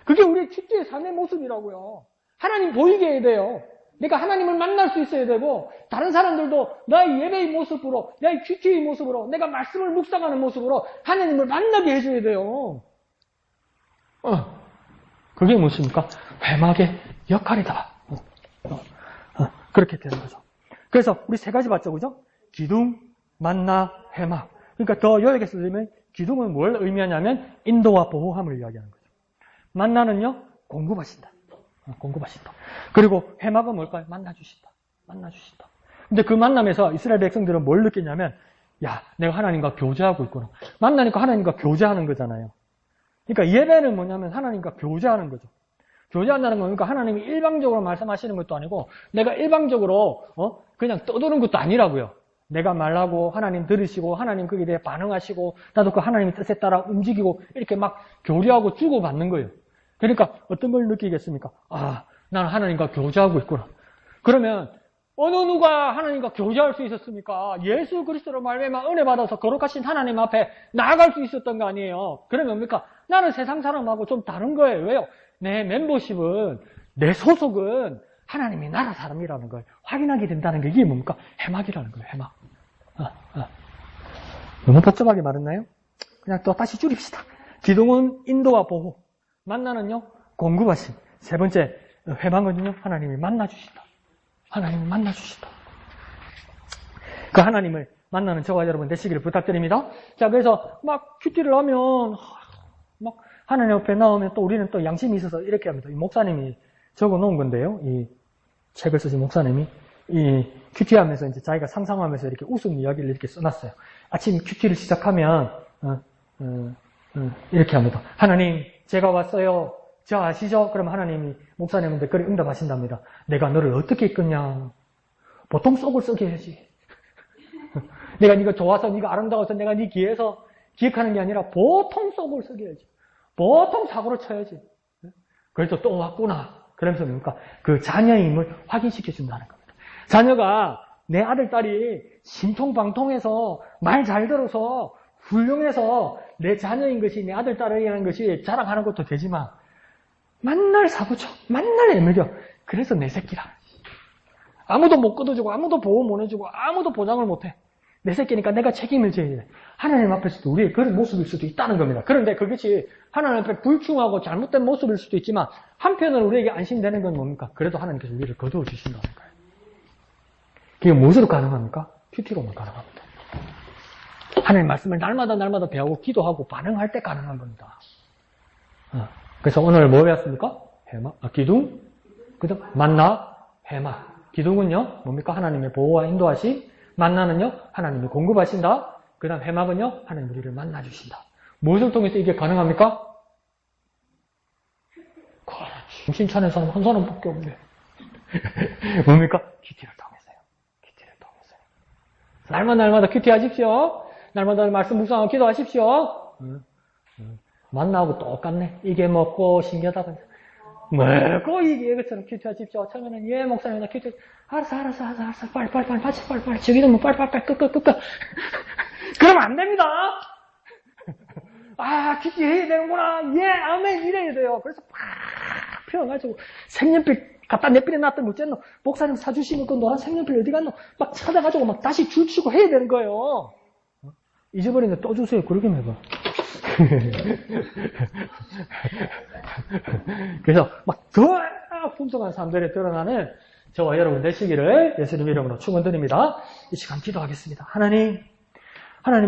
그게 우리의 큐티의 삶의 모습이라고요. 하나님 보이게 해야 돼요. 내가 하나님을 만날 수 있어야 되고 다른 사람들도 나의 예배의 모습으로, 나의 큐티의 모습으로, 내가 말씀을 묵상하는 모습으로 하나님을 만나게 해줘야 돼요. 그게 무엇입니까? 회막의 역할이다. 그렇게 되는 거죠. 그래서 우리 세 가지 봤죠, 그죠? 기둥, 만나, 회막. 그러니까 더 요약해서 들으면 기둥은 뭘 의미하냐면 인도와 보호함을 이야기하는 거죠. 만나는요, 공급하신다. 공급하신다. 그리고 회막은 뭘까요? 만나주신다. 만나주신다. 근데 그 만남에서 이스라엘 백성들은 뭘 느꼈냐면, 야, 내가 하나님과 교제하고 있구나. 만나니까 하나님과 교제하는 거잖아요. 그러니까 예배는 뭐냐면 하나님과 교제하는 거죠. 교제한다는 건 그러니까 하나님이 일방적으로 말씀하시는 것도 아니고 내가 일방적으로 그냥 떠드는 것도 아니라고요. 내가 말하고 하나님 들으시고 하나님 거기에 대해 반응하시고 나도 그 하나님의 뜻에 따라 움직이고 이렇게 막 교류하고 주고받는 거예요. 그러니까 어떤 걸 느끼겠습니까? 나는 하나님과 교제하고 있구나. 그러면 어느 누가 하나님과 교제할 수 있었습니까? 예수 그리스도로 말미암아 은혜 받아서 거룩하신 하나님 앞에 나아갈 수 있었던 거 아니에요. 그러면 뭡니까? 나는 세상 사람하고 좀 다른 거예요. 왜요? 내 멤버십은, 내 소속은 하나님의 나라 사람이라는 걸 확인하게 된다는 게 이게 뭡니까? 해막이라는 거예요. 해막. 너무 복잡하게 말했나요? 그냥 또 다시 줄입시다. 기둥은 인도와 보호, 만나는요 공급하심. 세 번째 회막은요 하나님이 만나주신다. 하나님이 만나주신다. 그 하나님을 만나는 저와 여러분 되시기를 부탁드립니다. 자, 그래서 막 큐티를 하면 막 하나님 옆에 나오면 또 우리는 또 양심이 있어서 이렇게 합니다. 이 목사님이 적어 놓은 건데요. 이 책을 쓰신 목사님이 이 큐티하면서 이제 자기가 상상하면서 이렇게 웃음 이야기를 이렇게 써놨어요. 아침 큐티를 시작하면 이렇게 합니다. 하나님, 제가 왔어요. 저 아시죠? 그럼 하나님이 목사님은 댓글에 응답하신답니다. 내가 너를 어떻게 이끄냐? 보통 속을 썩게 해야지. 내가 네가 좋아서, 네가 아름다워서 내가 네 귀에서 기억하는 게 아니라 보통 속을 썩게 해야지. 보통 사고를 쳐야지. 그래서 또 왔구나. 그러면서 뭡니까? 그 자녀의 힘을 확인시켜준다는 겁니다. 자녀가 내 아들, 딸이 신통방통해서 말 잘 들어서 훌륭해서 내 자녀인 것이 내 아들, 딸이라는 것이 자랑하는 것도 되지만 만날 사고쳐, 만날 애매겨. 그래서 내 새끼라. 아무도 못 걷어주고 아무도 보호 못 해주고 아무도 보장을 못해. 내 새끼니까 내가 책임을 져야 돼. 하나님 앞에서도 우리의 그런 모습일 수도 있다는 겁니다. 그런데 그것이 하나님 앞에 불충하고 잘못된 모습일 수도 있지만 한편으로 우리에게 안심되는 건 뭡니까? 그래도 하나님께서 우리를 거두어 주신다는 거예요. 그게 무엇으로 가능합니까? 큐티로만 가능합니다. 하나님 말씀을 날마다 배우고 기도하고 반응할 때 가능한 겁니다. 그래서 오늘 뭐 배웠습니까? 회막, 기둥, 그다음 만나, 회막. 기둥은요, 뭡니까? 하나님의 보호와 인도하심. 만나는요, 하나님이 공급하신다. 그 다음 회막은요, 하나님 우리를 만나주신다. 무엇을 통해서 이게 가능합니까? 그렇지. 칭찬하는 사람 한 사람밖에 없네. 뭡니까? 큐티를 통해서요. 큐티를 통해서요. 날마다 큐티 하십시오. 날마다 말씀 묵상하고 기도하십시오. 만나고 똑같네. 이게 먹고 신기하다. 뭐고 이게 이것처럼 큐티 하십시오. 처음에는 예 목사님 나 큐티 알았어 빨리 빨리 저기도 뭐 빨리 끄 그러면 안 됩니다. 아, 큐티 해야 되는구나. 예, 아멘, 이래야 돼요. 그래서 팍 펴가지고 색연필 갖다 내 필에 놨더니 어쨌노? 목사님 사주시는 그 노란 색연필 어디 갔노? 막 찾아가지고 막 다시 줄 치고 해야 되는 거예요. 잊어버리는데 또 주세요. 그러게 해봐. 그래서 막 더 풍성한 삶들이 드러나는 저와 여러분 되시기를 예수님 이름으로 축원드립니다. 이 시간 기도하겠습니다. 하나님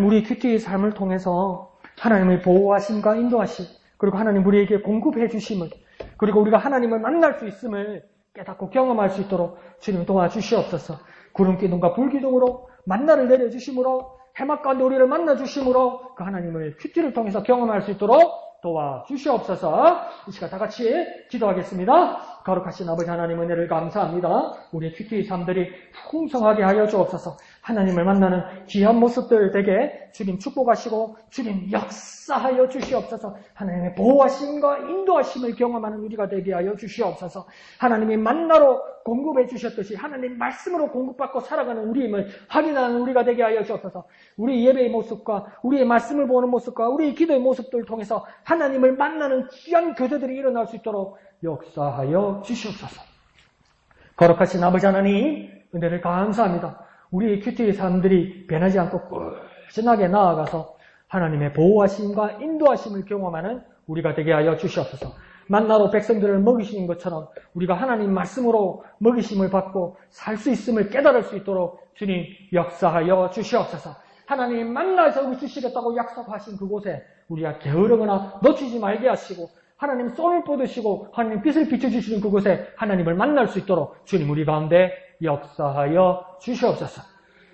우리 큐티의 삶을 통해서 하나님의 보호하심과 인도하심, 그리고 하나님 우리에게 공급해 주심을, 그리고 우리가 하나님을 만날 수 있음을 깨닫고 경험할 수 있도록 주님 도와주시옵소서. 구름 기둥과 불 기둥으로 만나를 내려주심으로, 해막 가운데 우리를 만나주심으로 그 하나님을 큐티를 통해서 경험할 수 있도록 도와주시옵소서. 이 시간 다 같이 기도하겠습니다. 거룩하신 아버지 하나님 은혜를 감사합니다. 우리의 큐티의 삶들이 풍성하게 하여 주옵소서. 하나님을 만나는 귀한 모습들 되게 주님 축복하시고 주님 역사하여 주시옵소서. 하나님의 보호하심과 인도하심을 경험하는 우리가 되게 하여 주시옵소서. 하나님이 만나로 공급해 주셨듯이 하나님 말씀으로 공급받고 살아가는 우리임을 확인하는 우리가 되게 하여 주옵소서. 우리 예배의 모습과 우리의 말씀을 보는 모습과 우리의 기도의 모습들을 통해서 하나님을 만나는 귀한 교제들이 일어날 수 있도록 역사하여 주시옵소서. 거룩하신 아버지 하나님 은혜를 감사합니다. 우리의 큐티의 삶들이 변하지 않고 꾸준하게 나아가서 하나님의 보호하심과 인도하심을 경험하는 우리가 되게 하여 주시옵소서. 만나로 백성들을 먹이시는 것처럼 우리가 하나님 말씀으로 먹이심을 받고 살 수 있음을 깨달을 수 있도록 주님 역사하여 주시옵소서. 하나님 만나서 웃으시겠다고 약속하신 그곳에 우리가 게으르거나 놓치지 말게 하시고 하나님 손을 뻗으시고 하나님 빛을 비춰주시는 그곳에 하나님을 만날 수 있도록 주님 우리 가운데 역사하여 주시옵소서.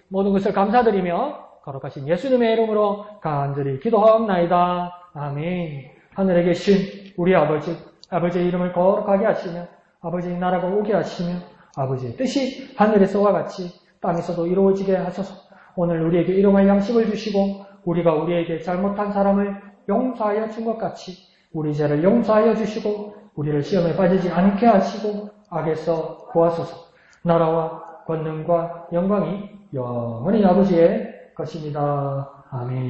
모든 것을 감사드리며 거룩하신 예수님의 이름으로 간절히 기도하옵나이다. 아멘. 하늘에 계신 우리 아버지의 이름을 거룩하게 하시며 아버지의 나라가 오게 하시며 아버지의 뜻이 하늘에서와 같이 땅에서도 이루어지게 하소서. 오늘 우리에게 일용할 양식을 주시고 우리가 우리에게 잘못한 사람을 용서하여 준 것 같이 우리 죄를 용서하여 주시고 우리를 시험에 빠지지 않게 하시고 악에서 구하소서. 나라와 권능과 영광이 영원히 아버지의 것입니다. 아멘.